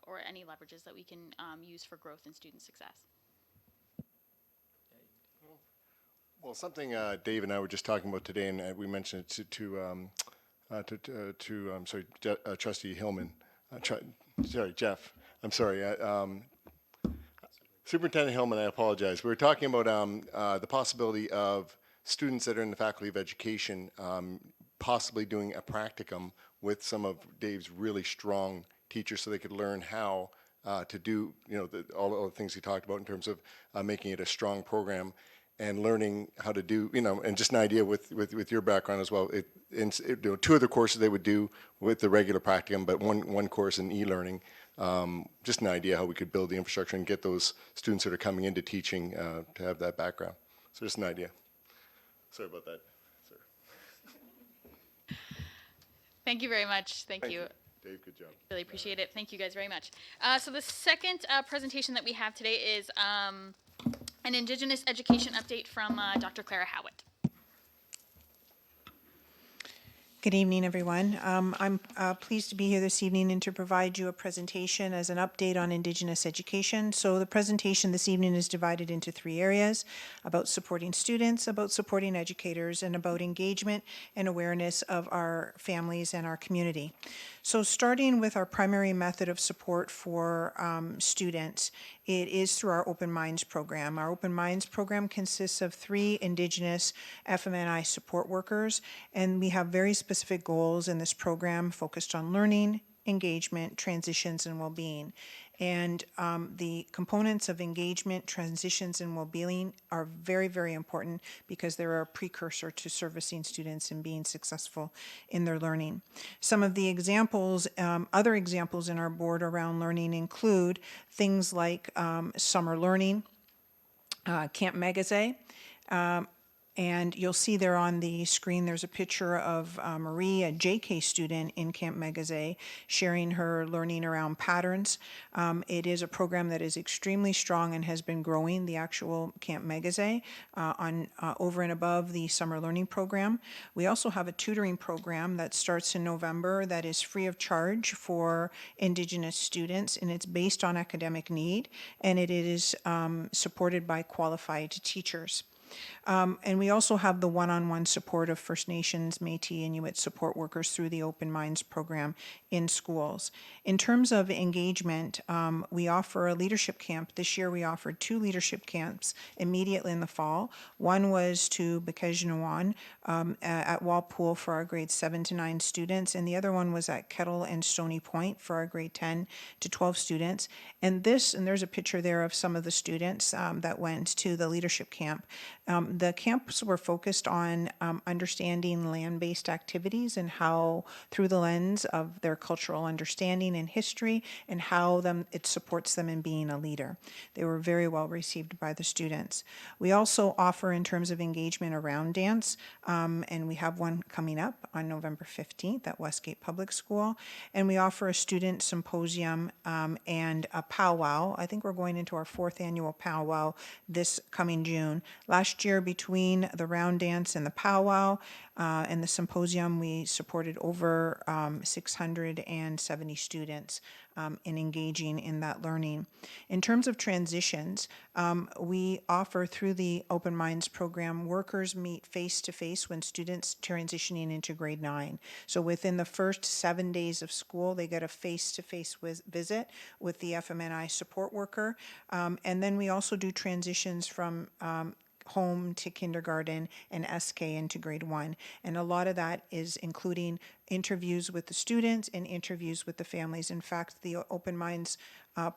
or any leverages that we can use for growth and student success. Well, something Dave and I were just talking about today, and we mentioned it to Trustee Hillman. Jeff. I'm sorry. Superintendent Hillman, I apologize. We were talking about the possibility of students that are in the Faculty of Education possibly doing a practicum with some of Dave's really strong teachers so they could learn how to do, all the things he talked about in terms of making it a strong program and learning how to do, and just an idea with your background as well. 2 of the courses they would do with the regular practicum, but one course in e-learning. Just an idea how we could build the infrastructure and get those students that are coming into teaching to have that background. So just an idea. Sorry about that, sir. Thank you very much. Thank you. Dave, good job. Really appreciate it. Thank you guys very much. So the second presentation that we have today is an Indigenous education update from Dr. Clara Howitt. Good evening, everyone. I'm pleased to be here this evening and to provide you a presentation as an update on Indigenous education. So the presentation this evening is divided into 3 areas: about supporting students, about supporting educators, and about engagement and awareness of our families and our community. So starting with our primary method of support for students, it is through our Open Minds program. Our Open Minds program consists of 3 Indigenous FMNI support workers, and we have very specific goals in this program focused on learning, engagement, transitions, and well-being. And the components of engagement, transitions, and well-being are very, very important because they're a precursor to servicing students and being successful in their learning. Some of the examples, other examples in our board around learning include things like summer learning, Camp Megazay, and you'll see there on the screen, there's a picture of Marie, a JK student in Camp Megazay, sharing her learning around patterns. It is a program that is extremely strong and has been growing, the actual Camp Megazay, over and above the summer learning program. We also have a tutoring program that starts in November that is free of charge for Indigenous students, and it's based on academic need, and it is supported by qualified teachers. And we also have the one-on-one support of First Nations, Métis, Inuit support workers through the Open Minds program in schools. In terms of engagement, we offer a leadership camp. This year we offered 2 leadership camps immediately in the fall. One was to Bekejnawan at Walpole for our grades 7 to 9 students, and the other one was at Kettle and Stony Point for our grade 10 to 12 students. And there's a picture there of some of the students that went to the leadership camp. The camps were focused on understanding land-based activities and how, through the lens of their cultural understanding and history, and how it supports them in being a leader. They were very well received by the students. We also offer, in terms of engagement, around dance, and we have one coming up on November 15th at Westgate Public School. And we offer a student symposium and a powwow. I think we're going into our 4th annual powwow this coming June. Last year, between the round dance and the powwow and the symposium, we supported over 670 students in engaging in that learning. In terms of transitions, we offer through the Open Minds program, workers meet face-to-face when students transitioning into grade 9. So within the first 7 days of school, they get a face-to-face visit with the FMNI support worker. And then we also do transitions from home to kindergarten and SK into grade 1. And a lot of that is including interviews with the students and interviews with the families. In fact, the Open Minds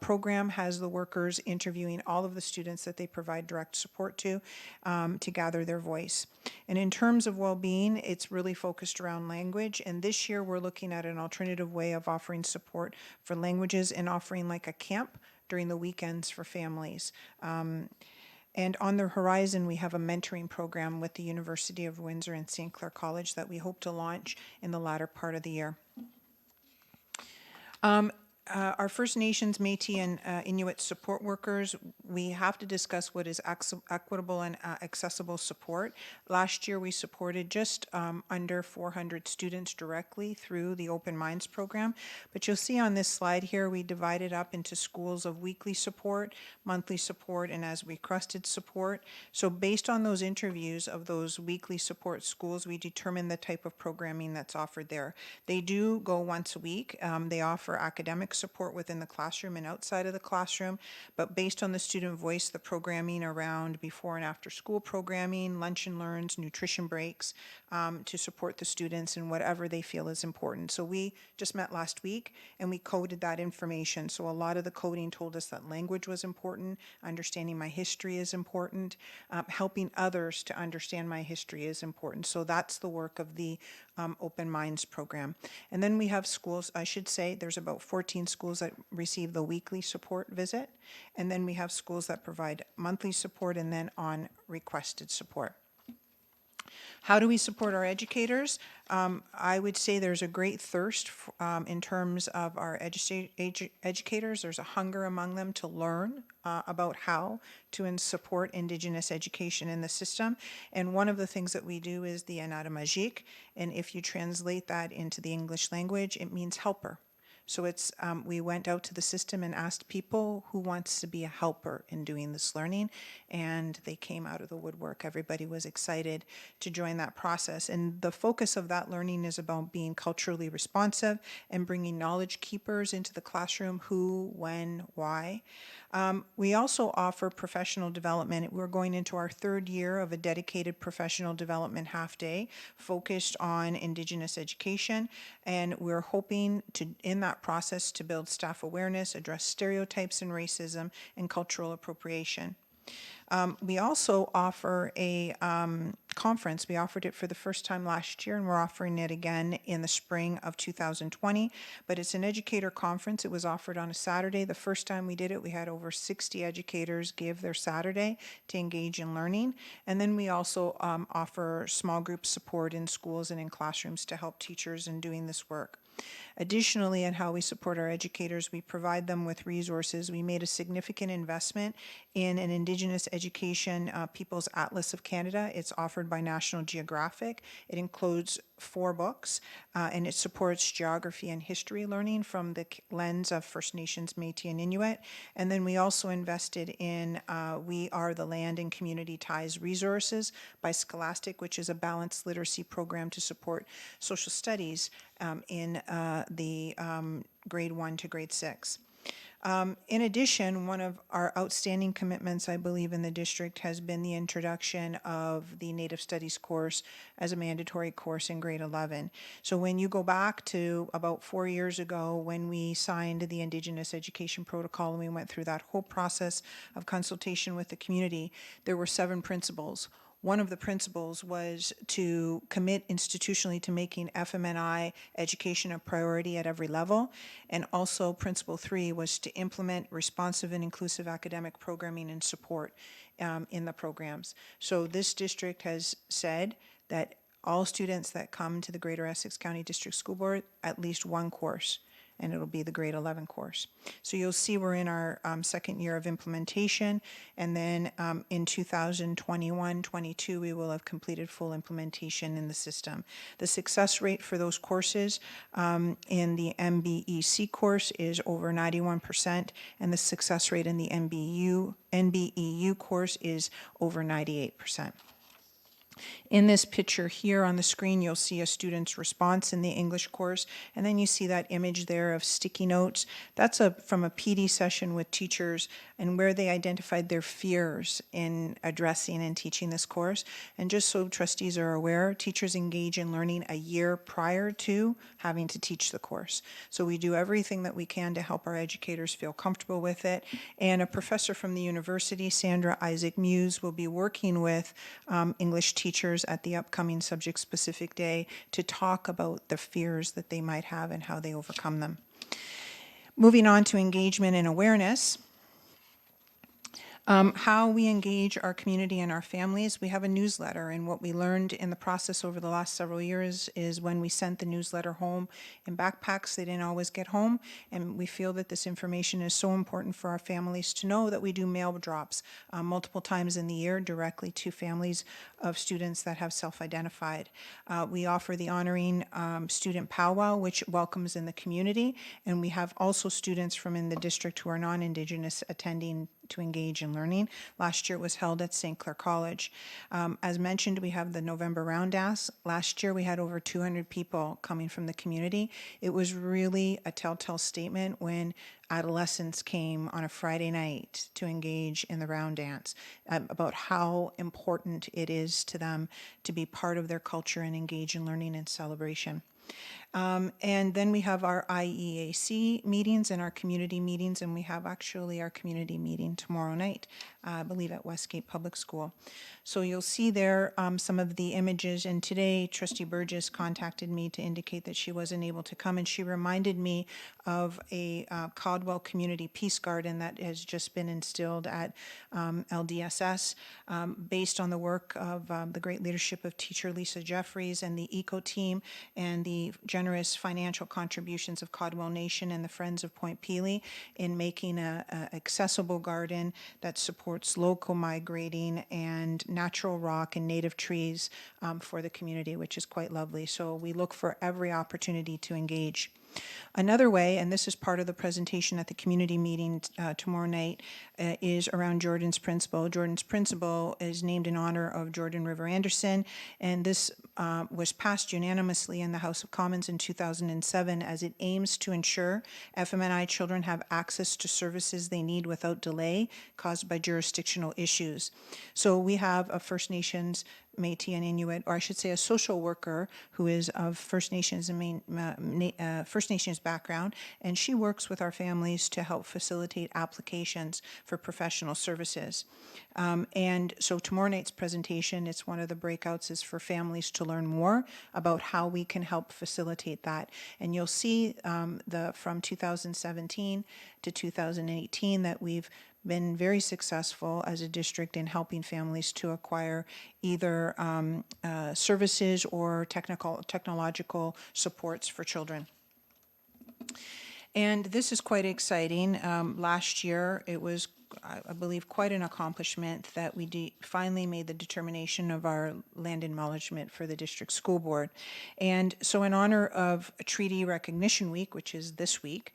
program has the workers interviewing all of the students that they provide direct support to gather their voice. And in terms of well-being, it's really focused around language. And this year we're looking at an alternative way of offering support for languages and offering like a camp during the weekends for families. And on the horizon, we have a mentoring program with the University of Windsor and St. Clair College that we hope to launch in the latter part of the year. Our First Nations, Métis, and Inuit support workers, we have to discuss what is equitable and accessible support. Last year, we supported just under 400 students directly through the Open Minds program. But you'll see on this slide here, we divided up into schools of weekly support, monthly support, and as requested support. So based on those interviews of those weekly support schools, we determine the type of programming that's offered there. They do go once a week. They offer academic support within the classroom and outside of the classroom, but based on the student voice, the programming around before and after school programming, lunch and learns, nutrition breaks, to support the students in whatever they feel is important. So we just met last week and we coded that information. So a lot of the coding told us that language was important, understanding my history is important, helping others to understand my history is important. So that's the work of the Open Minds program. And then we have schools, I should say, there's about 14 schools that receive the weekly support visit. And then we have schools that provide monthly support and then on requested support. How do we support our educators? I would say there's a great thirst in terms of our educators. There's a hunger among them to learn about how to support Indigenous education in the system. And one of the things that we do is the Anata Magique. And if you translate that into the English language, it means helper. So it's, we went out to the system and asked people who wants to be a helper in doing this learning, and they came out of the woodwork. Everybody was excited to join that process. And the focus of that learning is about being culturally responsive and bringing knowledge keepers into the classroom, who, when, why. We also offer professional development. We're going into our third year of a dedicated professional development half day focused on Indigenous education, and we're hoping to, in that process, to build staff awareness, address stereotypes and racism, and cultural appropriation. We also offer a conference. We offered it for the first time last year, and we're offering it again in the spring of 2020. But it's an educator conference. It was offered on a Saturday. The first time we did it, we had over 60 educators give their Saturday to engage in learning. And then we also offer small group support in schools and in classrooms to help teachers in doing this work. Additionally, in how we support our educators, we provide them with resources. We made a significant investment in an Indigenous education People's Atlas of Canada. It's offered by National Geographic. It includes 4 books, and it supports geography and history learning from the lens of First Nations, Métis, and Inuit. And then we also invested in We Are the Land and Community Ties resources by Scholastic, which is a balanced literacy program to support social studies in the grade 1 to grade 6. In addition, one of our outstanding commitments, I believe, in the district has been the introduction of the Native Studies course as a mandatory course in grade 11. So when you go back to about 4 years ago when we signed the Indigenous Education Protocol and we went through that whole process of consultation with the community, there were 7 principles. One of the principles was to commit institutionally to making FMNI education a priority at every level. And also principle 3 was to implement responsive and inclusive academic programming and support in the programs. So this district has said that all students that come to the Greater Essex County District School Board, at least 1 course, and it'll be the grade 11 course. So you'll see we're in our second year of implementation, and then in 2021-22 we will have completed full implementation in the system. The success rate for those courses in the MBEC course is over 91%, and the success rate in the NBEU course is over 98%. In this picture here on the screen, you'll see a student's response in the English course, and then you see that image there of sticky notes. That's from a PD session with teachers and where they identified their fears in addressing and teaching this course. And just so trustees are aware, teachers engage in learning a year prior to having to teach the course. So we do everything that we can to help our educators feel comfortable with it. And a professor from the university, Sandra Isaac Muse, will be working with English teachers at the upcoming subject-specific day to talk about the fears that they might have and how they overcome them. Moving on to engagement and awareness. How we engage our community and our families. We have a newsletter, and what we learned in the process over the last several years is when we sent the newsletter home in backpacks, they didn't always get home, and we feel that this information is so important for our families to know that we do mail drops multiple times in the year directly to families of students that have self-identified. We offer the Honoring Student Powwow, which welcomes in the community, and we have also students from in the district who are non-Indigenous attending to engage in learning. Last year it was held at St. Clair College. As mentioned, we have the November Round Dance. Last year we had over 200 people coming from the community. It was really a telltale statement when adolescents came on a Friday night to engage in the round dance, about how important it is to them to be part of their culture and engage in learning and celebration. And then we have our IEAC meetings and our community meetings, and we have actually our community meeting tomorrow night I believe at Westgate Public School. So you'll see there some of the images, and today Trustee Burgess contacted me to indicate that she wasn't able to come, and she reminded me of a Caldwell Community Peace Garden that has just been instilled at LDSS based on the work of the great leadership of teacher Lisa Jeffries and the ECO team and the generous financial contributions of Caldwell Nation and the Friends of Point Pelee in making a accessible garden that supports local migrating and natural rock and native trees for the community, which is quite lovely. So we look for every opportunity to engage. Another way, and this is part of the presentation at the community meeting tomorrow night, is around Jordan's Principle. Jordan's Principle is named in honor of Jordan River Anderson, and this was passed unanimously in the House of Commons in 2007 as it aims to ensure FMNI children have access to services they need without delay caused by jurisdictional issues. So we have a First Nations, Métis and Inuit, or I should say a social worker who is of First Nations and First Nations background, and she works with our families to help facilitate applications for professional services. And so tomorrow night's presentation, it's one of the breakouts is for families to learn more about how we can help facilitate that. And you'll see from 2017 to 2018 that we've been very successful as a district in helping families to acquire either services or technological supports for children. And this is quite exciting. Last year, it was, I believe, quite an accomplishment that we finally made the determination of our land acknowledgement for the district school board. And so in honor of Treaty Recognition Week, which is this week,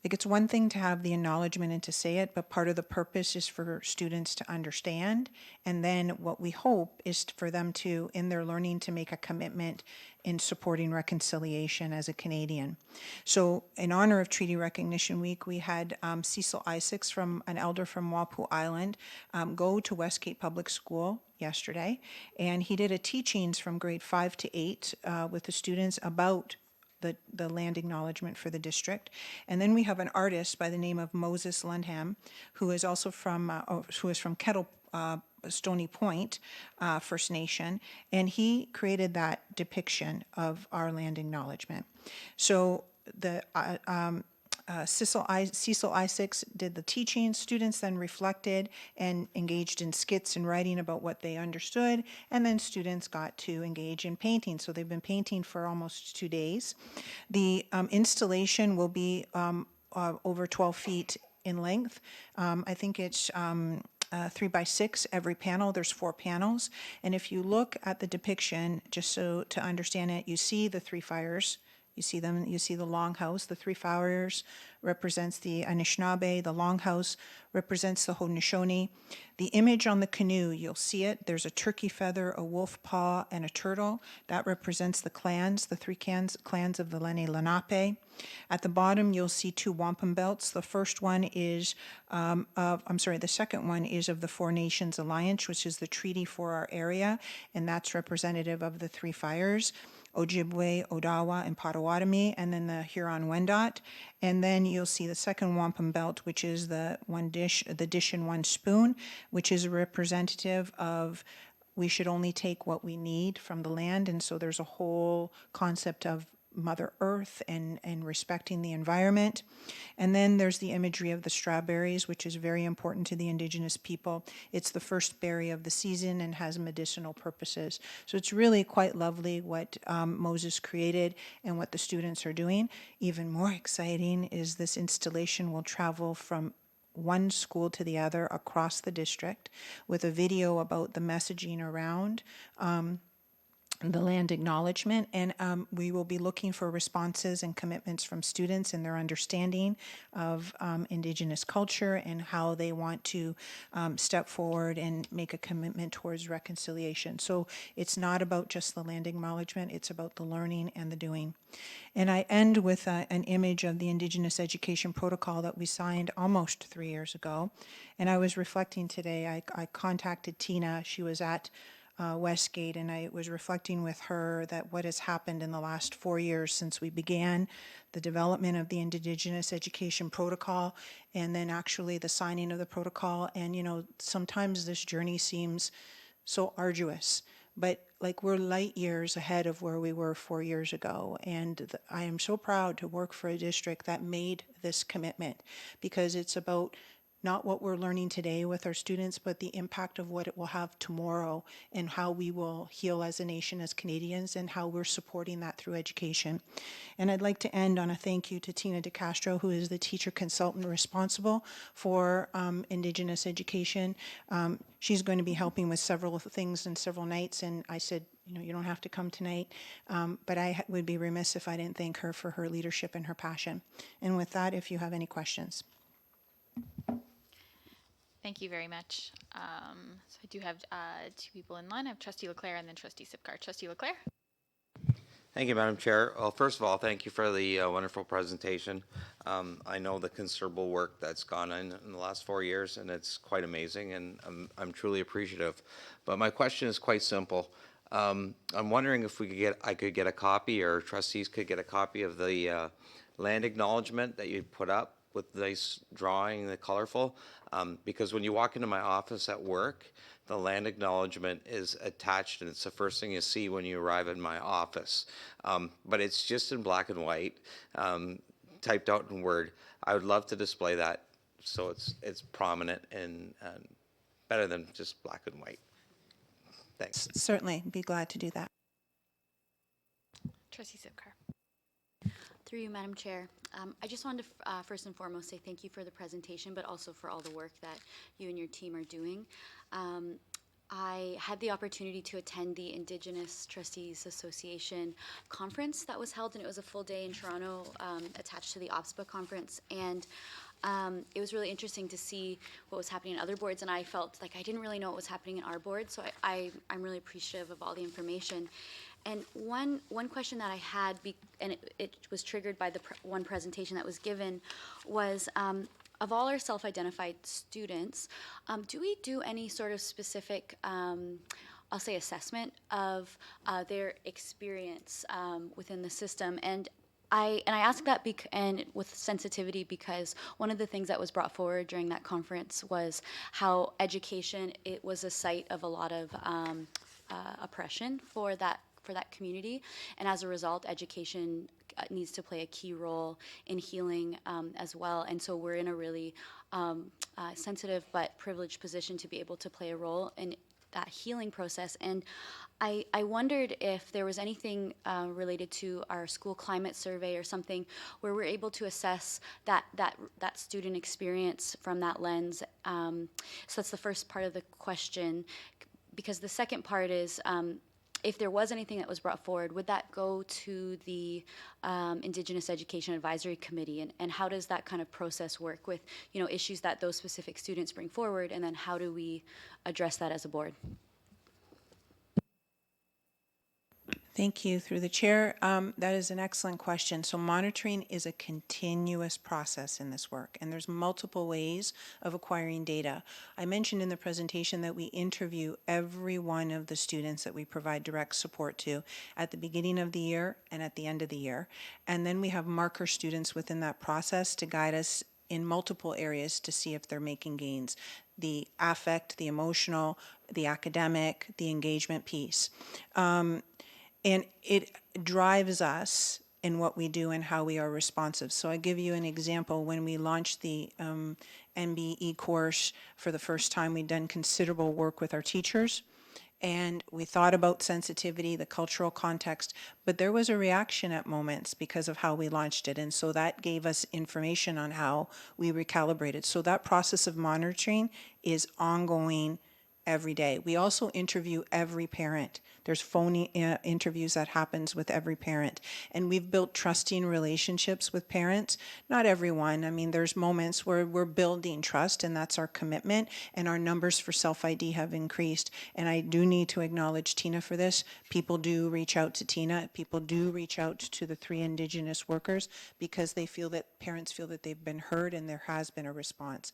it's one thing to have the acknowledgement and to say it, but part of the purpose is for students to understand. And then what we hope is for them to, in their learning, to make a commitment in supporting reconciliation as a Canadian. So in honor of Treaty Recognition Week, we had Cecil Isaacs, an elder from Wapu Island, go to Westgate Public School yesterday. And he did a teachings from grade 5 to 8 with the students about the land acknowledgement for the district. And then we have an artist by the name of Moses Lundham, who is also from Kettle Stony Point First Nation, and he created that depiction of our land acknowledgement. So the Cecil Isaacs did the teaching. Students then reflected and engaged in skits and writing about what they understood, and then students got to engage in painting. So they've been painting for almost 2 days. The installation will be over 12 feet in length. I think it's 3 by 6 every panel. There's 4 panels. And if you look at the depiction, just so to understand it, you see the 3 fires. You see them, you see the longhouse. The 3 fires represents the Anishinaabe. The longhouse represents the Haudenosaunee. The image on the canoe, you'll see it. There's a turkey feather, a wolf paw, and a turtle. That represents the clans, the 3 clans of the Lenni Lenape. At the bottom, you'll see 2 wampum belts. The first one is the second one is of the 4 Nations Alliance, which is the treaty for our area, and that's representative of the 3 fires. Ojibwe, Odawa, and Potawatomi, and then the Huron-Wendat. And then you'll see the second wampum belt, which is the dish and 1 spoon, which is a representative of we should only take what we need from the land. And so there's a whole concept of Mother Earth and respecting the environment. And then there's the imagery of the strawberries, which is very important to the Indigenous people. It's the first berry of the season and has medicinal purposes. So it's really quite lovely what Moses created and what the students are doing. Even more exciting is this installation will travel from one school to the other across the district with a video about the messaging around the land acknowledgement, and we will be looking for responses and commitments from students in their understanding of Indigenous culture and how they want to step forward and make a commitment towards reconciliation. So it's not about just the land acknowledgement, it's about the learning and the doing. And I end with an image of the Indigenous Education Protocol that we signed almost 3 years ago. And I was reflecting today, I contacted Tina. She was at Westgate, and I was reflecting with her that what has happened in the last 4 years since we began the development of the Indigenous Education Protocol, and then actually the signing of the protocol. And, you know, sometimes this journey seems so arduous, but like we're light years ahead of where we were 4 years ago. And I am so proud to work for a district that made this commitment, because it's about not what we're learning today with our students, but the impact of what it will have tomorrow, and how we will heal as a nation, as Canadians, and how we're supporting that through education. And I'd like to end on a thank you to Tina DeCastro, who is the teacher consultant responsible for Indigenous education. She's going to be helping with several things and several nights, and I said, you know, you don't have to come tonight, but I would be remiss if I didn't thank her for her leadership and her passion. And with that, if you have any questions. Thank you very much. So I do have two people in line. I have Trustee Leclerc and then Trustee Sipcar. Trustee Leclerc? Thank you, Madam Chair. Well, first of all, thank you for the wonderful presentation. I know the considerable work that's gone in the last 4 years, and it's quite amazing, and I'm truly appreciative. But my question is quite simple. I'm wondering if I could get a copy, or trustees could get a copy of the land acknowledgement that you put up with nice drawing, the colorful, because when you walk into my office at work, the land acknowledgement is attached, and it's the first thing you see when you arrive in my office. But it's just in black and white, typed out in Word. I would love to display that so it's prominent and better than just black and white. Thanks. Certainly, be glad to do that. Trustee Sipcar. Through you, Madam Chair. I just wanted to first and foremost say thank you for the presentation, but also for all the work that you and your team are doing. I had the opportunity to attend the Indigenous Trustees Association conference that was held, and it was a full day in Toronto, attached to the OPSPA conference. And it was really interesting to see what was happening in other boards, and I felt like I didn't really know what was happening in our board, so I'm really appreciative of all the information. And one question that I had, and it was triggered by the one presentation that was given, was of all our self-identified students, do we do any sort of specific, I'll say, assessment of their experience within the system? And I ask that and with sensitivity, because one of the things that was brought forward during that conference was how education, it was a site of a lot of oppression for that community, and as a result, education needs to play a key role in healing as well. And so we're in a really sensitive but privileged position to be able to play a role in that healing process. And I wondered if there was anything related to our school climate survey or something where we're able to assess that student experience from that lens. So that's the first part of the question, because the second part is, if there was anything that was brought forward, would that go to the Indigenous Education Advisory Committee? And how does that kind of process work with, you know, issues that those specific students bring forward, and then how do we address that as a board? Thank you. Through the chair, that is an excellent question. So monitoring is a continuous process in this work, and there's multiple ways of acquiring data. I mentioned in the presentation that we interview every one of the students that we provide direct support to at the beginning of the year and at the end of the year. And then we have marker students within that process to guide us in multiple areas to see if they're making gains: the affect, the emotional, the academic, the engagement piece. And it drives us in what we do and how we are responsive. So I give you an example. When we launched the MBE course for the first time, we'd done considerable work with our teachers, and we thought about sensitivity, the cultural context, but there was a reaction at moments because of how we launched it. And so that gave us information on how we recalibrated. So that process of monitoring is ongoing every day. We also interview every parent. There's phone interviews that happens with every parent. And we've built trusting relationships with parents. Not everyone. I mean, there's moments where we're building trust, and that's our commitment, and our numbers for self-ID have increased. And I do need to acknowledge Tina for this. People do reach out to Tina. People do reach out to the 3 Indigenous workers because they feel that, parents feel that they've been heard and there has been a response.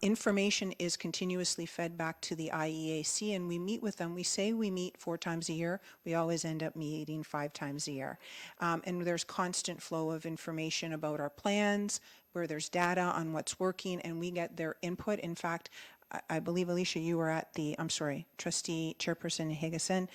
information is continuously fed back to the IEAC, and we meet with them. We say we meet 4 times a year. We always end up meeting 5 times a year. And there's constant flow of information about our plans, where there's data on what's working, and we get their input. In fact, I believe, Alicia, you were at the, I'm sorry, Trustee Chairperson Higgison,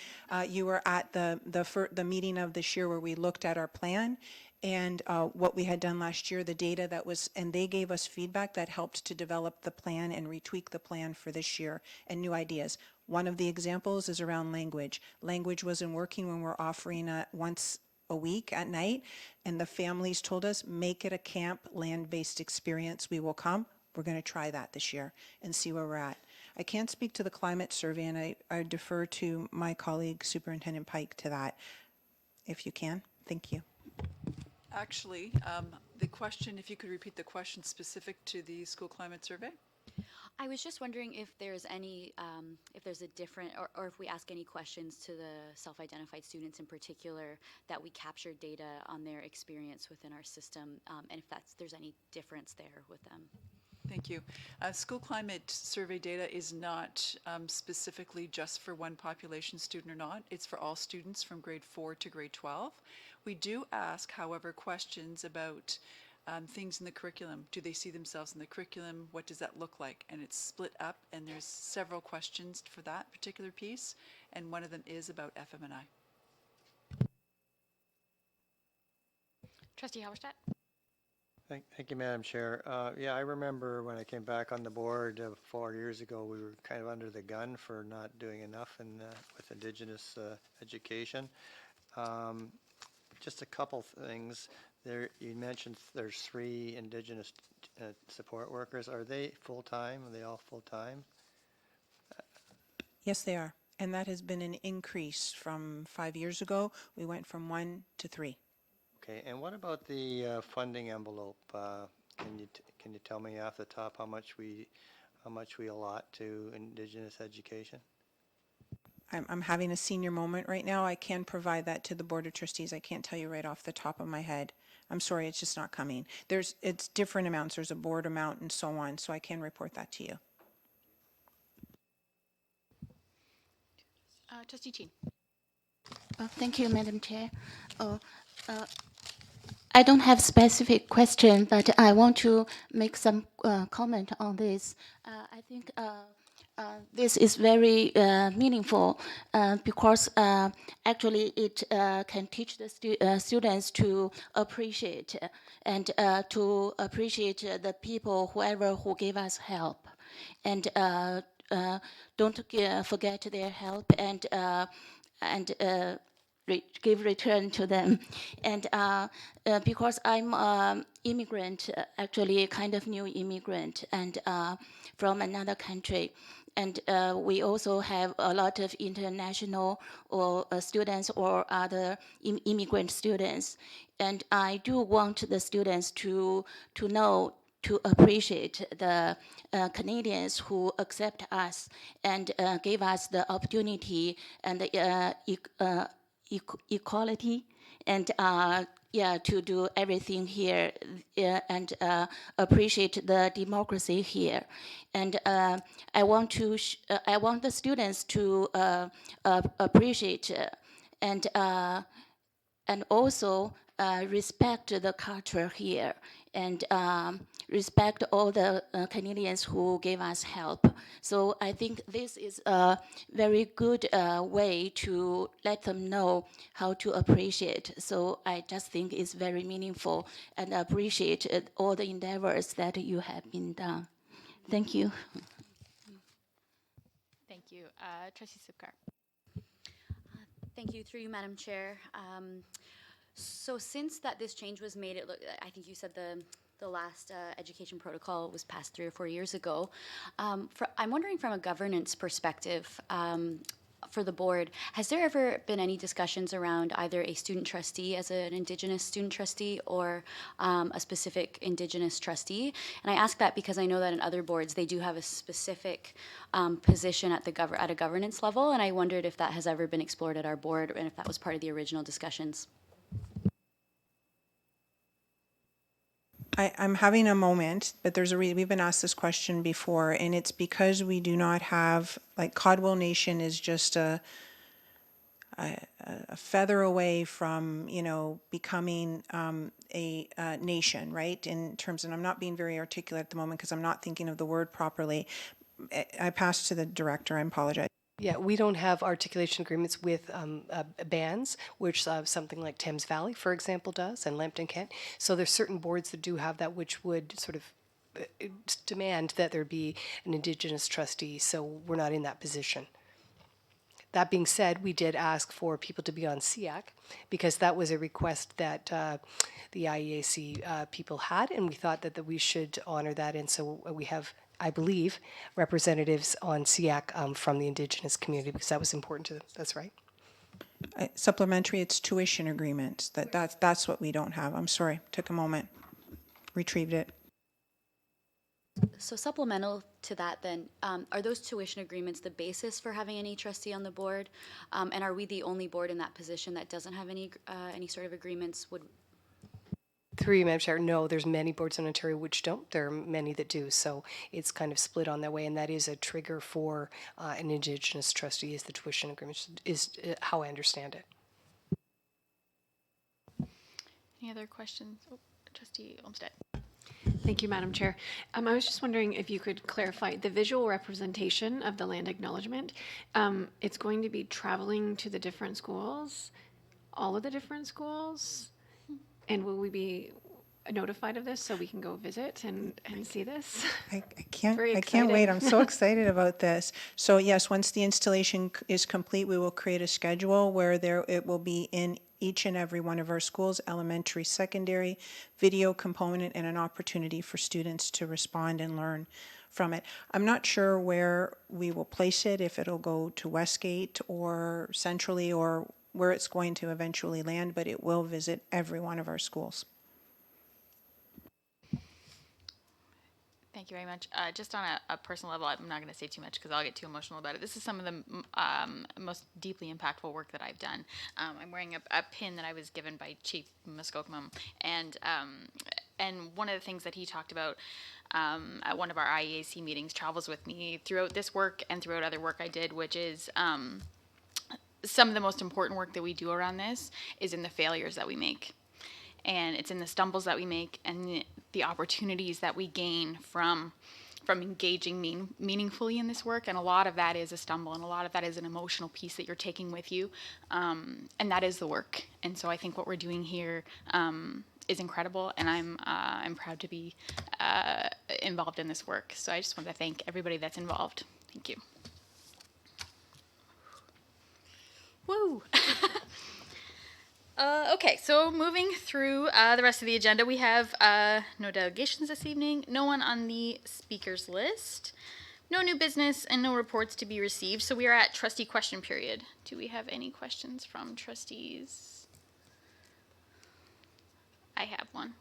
you were at the meeting of this year where we looked at our plan and what we had done last year, the data that was, and they gave us feedback that helped to develop the plan and retweak the plan for this year and new ideas. One of the examples is around language. Language wasn't working when we're offering once a week at night, and the families told us, make it a camp land-based experience. We will come. We're going to try that this year and see where we're at. I can't speak to the climate survey, and I defer to my colleague, Superintendent Pike, to that, if you can. Thank you. Actually, the question, if you could repeat the question specific to the school climate survey? I was just wondering if there's any, if there's a different, or if we ask any questions to the self-identified students in particular, that we capture data on their experience within our system, and if there's any difference there with them. Thank you. School climate survey data is not specifically just for one population student or not. It's for all students from grade 4 to grade 12. We do ask, however, questions about things in the curriculum. Do they see themselves in the curriculum? What does that look like? And it's split up, and there's several questions for that particular piece, and one of them is about FM&I. Trustee Halberstadt? Thank you, Madam Chair. Yeah, I remember when I came back on the board 4 years ago, we were kind of under the gun for not doing enough with Indigenous education. Just a couple things. There, you mentioned there's 3 Indigenous support workers. Are they full-time? Are they all full-time? Yes, they are. And that has been an increase from 5 years ago. We went from 1 to 3. Okay, and what about the funding envelope? Can you tell me off the top how much we allot to Indigenous education? I'm having a senior moment right now. I can provide that to the Board of Trustees. I can't tell you right off the top of my head. I'm sorry, it's just not coming. It's different amounts. There's a board amount and so on, so I can report that to you. Trustee Chin. Thank you, Madam Chair. I don't have specific question, but I want to make some comment on this. I think this is very meaningful because actually it can teach the students to appreciate and to appreciate the people, who gave us help, and don't forget their help and give return to them. And because I'm immigrant, actually a kind of new immigrant, and from another country, and we also have a lot of international or students or other immigrant students. And I do want the students to know, to appreciate the Canadians who accept us and give us the opportunity and equality, and to do everything here and appreciate the democracy here. And I want the students to appreciate and also respect the culture here, and respect all the Canadians who gave us help. So I think this is a very good way to let them know how to appreciate. So I just think it's very meaningful, and appreciate all the endeavors that you have been done. Thank you. Thank you. Trustee Sipkar. Thank you, through you, Madam Chair. So since this change was made, I think you said the last education protocol was passed 3 or 4 years ago. I'm wondering, from a governance perspective, for the board, has there ever been any discussions around either a student trustee as an Indigenous student trustee, or a specific Indigenous trustee? And I ask that because I know that in other boards they do have a specific position at a governance level, and I wondered if that has ever been explored at our board, and if that was part of the original discussions. I'm having a moment, but there's we've been asked this question before, and it's because we do not have, like, Codwell Nation is just a feather away from, becoming a nation, right? In terms, and I'm not being very articulate at the moment because I'm not thinking of the word properly. I pass to the director. I apologize. Yeah, we don't have articulation agreements with bands, which something like Thames Valley, for example, does, and Lambton Kent. So there's certain boards that do have that, which would sort of demand that there be an Indigenous trustee. So we're not in that position. That being said, we did ask for people to be on SEAC because that was a request that the IEAC people had, and we thought that we should honor that. And so we have, I believe, representatives on SEAC from the Indigenous community because that was important to them. That's right. Supplementary, it's tuition agreements. That's what we don't have. I'm sorry. Took a moment. Retrieved it. So supplemental to that then, are those tuition agreements the basis for having any trustee on the board? And are we the only board in that position that doesn't have any sort of agreements? Through you, Madam Chair, no, there's many boards in Ontario which don't. There are many that do. So it's kind of split on that way, and that is a trigger for an Indigenous trustee is the tuition agreement, is how I understand it. Any other questions? Oh, Trustee Olmsted. Thank you, Madam Chair. I was just wondering if you could clarify the visual representation of the land acknowledgement. It's going to be traveling to the different schools, all of the different schools, and will we be notified of this so we can go visit and see this? I can't wait. I'm so excited about this. So yes, once the installation is complete, we will create a schedule where it will be in each and every one of our schools, elementary, secondary, video component, and an opportunity for students to respond and learn from it. I'm not sure where we will place it, if it'll go to Westgate or centrally or where it's going to eventually land, but it will visit every one of our schools. Thank you very much. Just on a personal level, I'm not going to say too much because I'll get too emotional about it. This is some of the most deeply impactful work that I've done. I'm wearing a pin that I was given by Chief Muskokumum, and one of the things that he talked about at one of our IEAC meetings travels with me throughout this work and throughout other work I did, which is some of the most important work that we do around this is in the failures that we make. And it's in the stumbles that we make and the opportunities that we gain from engaging meaningfully in this work. And a lot of that is a stumble, and a lot of that is an emotional piece that you're taking with you. And that is the work. And so I think what we're doing here is incredible, and I'm proud to be involved in this work. So I just want to thank everybody that's involved. Thank you. Woo! Okay, so moving through the rest of the agenda, we have no delegations this evening, no one on the speakers list, no new business, and no reports to be received. So we are at trustee question period. Do we have any questions from trustees? I have one.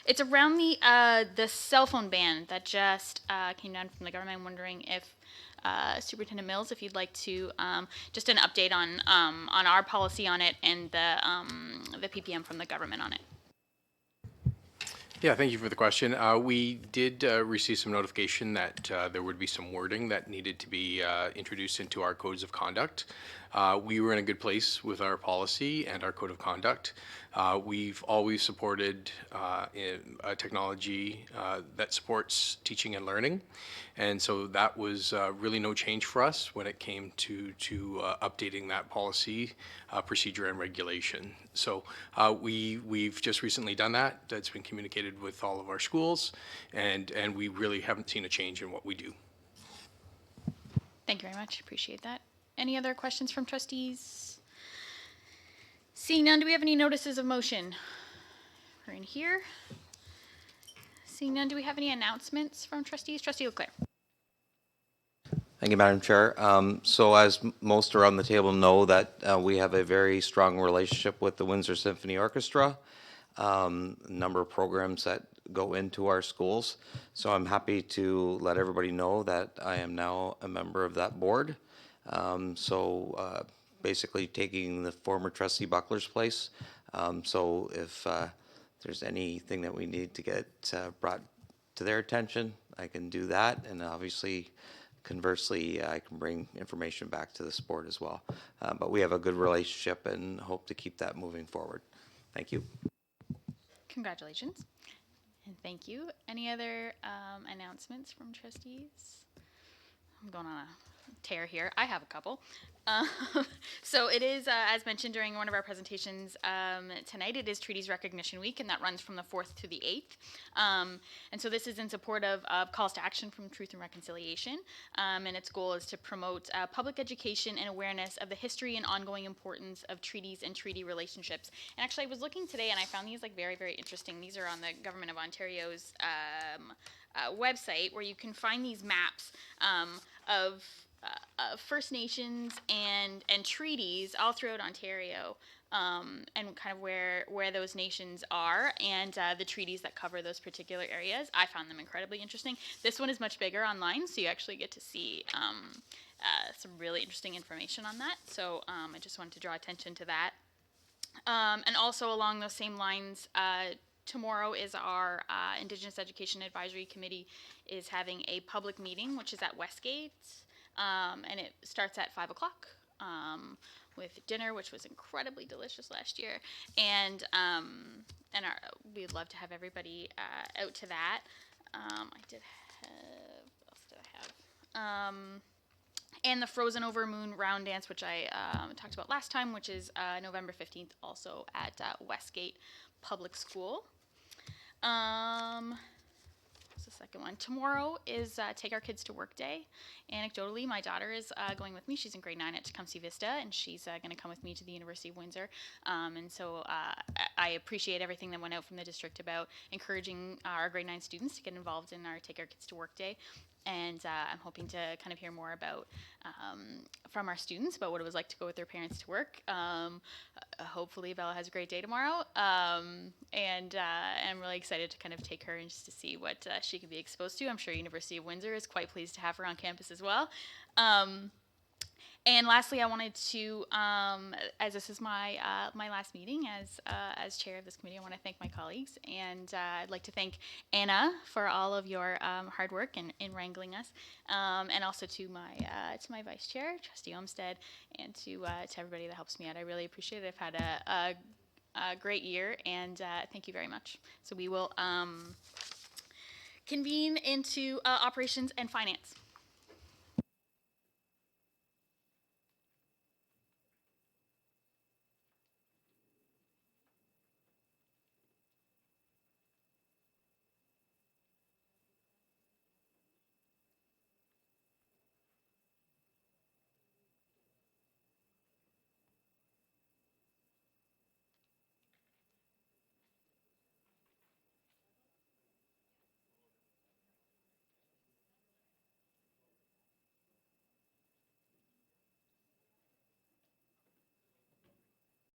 It's around the cell phone ban that just came down from the government. I'm wondering if Superintendent Mills, if you'd like to just an update on our policy on it and the PPM from the government on it. Yeah, thank you for the question. We did receive some notification that there would be some wording that needed to be introduced into our codes of conduct. We were in a good place with our policy and our code of conduct. We've always supported technology that supports teaching and learning. And so that was really no change for us when it came to updating that policy, procedure, and regulation. So we've just recently done that. That's been communicated with all of our schools, and we really haven't seen a change in what we do. Thank you very much. Appreciate that. Any other questions from trustees? Seeing none, do we have any notices of motion? We're in here. Seeing none, do we have any announcements from trustees? Trustee Leclerc. Thank you, Madam Chair. So as most around the table know, that we have a very strong relationship with the Windsor Symphony Orchestra, a number of programs that go into our schools. So I'm happy to let everybody know that I am now a member of that board. Basically taking the former trustee Buckler's place. So if there's anything that we need to get brought to their attention, I can do that. And obviously, conversely, I can bring information back to this board as well. But we have a good relationship and hope to keep that moving forward. Thank you. Congratulations. And thank you. Any other announcements from trustees? I'm going on a tear here. I have a couple. So it is, as mentioned during one of our presentations tonight, it is Treaties Recognition Week, and that runs from the 4th to the 8th. And so this is in support of calls to action from Truth and Reconciliation, and its goal is to promote public education and awareness of the history and ongoing importance of treaties and treaty relationships. And actually, I was looking today, and I found these very, very interesting. These are on the Government of Ontario's website, where you can find these maps of First Nations and treaties all throughout Ontario, and kind of where those nations are, and the treaties that cover those particular areas. I found them incredibly interesting. This one is much bigger online, so you actually get to see some really interesting information on that. So I just wanted to draw attention to that. And also along those same lines, tomorrow is our Indigenous Education Advisory Committee is having a public meeting, which is at Westgate. And it starts at 5 o'clock with dinner, which was incredibly delicious last year. And we'd love to have everybody out to that. What else did I have? And the Frozen Over Moon Round Dance, which I talked about last time, which is November 15th, also at Westgate Public School. What's the second one? Tomorrow is Take Our Kids to Work Day. Anecdotally, my daughter is going with me. She's in grade 9 at Tecumseh Vista, and she's going to come with me to the University of Windsor. And so I appreciate everything that went out from the district about encouraging our grade 9 students to get involved in our Take Our Kids to Work Day. And I'm hoping to kind of hear more about from our students about what it was like to go with their parents to work. Hopefully Bella has a great day tomorrow, and I'm really excited to kind of take her and just to see what she can be exposed to. I'm sure University of Windsor is quite pleased to have her on campus as well. And lastly, I wanted to, as this is my my last meeting as chair of this committee, I want to thank my colleagues, and I'd like to thank Anna for all of your hard work in wrangling us, and also to my vice chair, Trustee Olmsted, and to everybody that helps me out. I really appreciate it. I've had a great year, and thank you very much. So we will convene into operations and finance.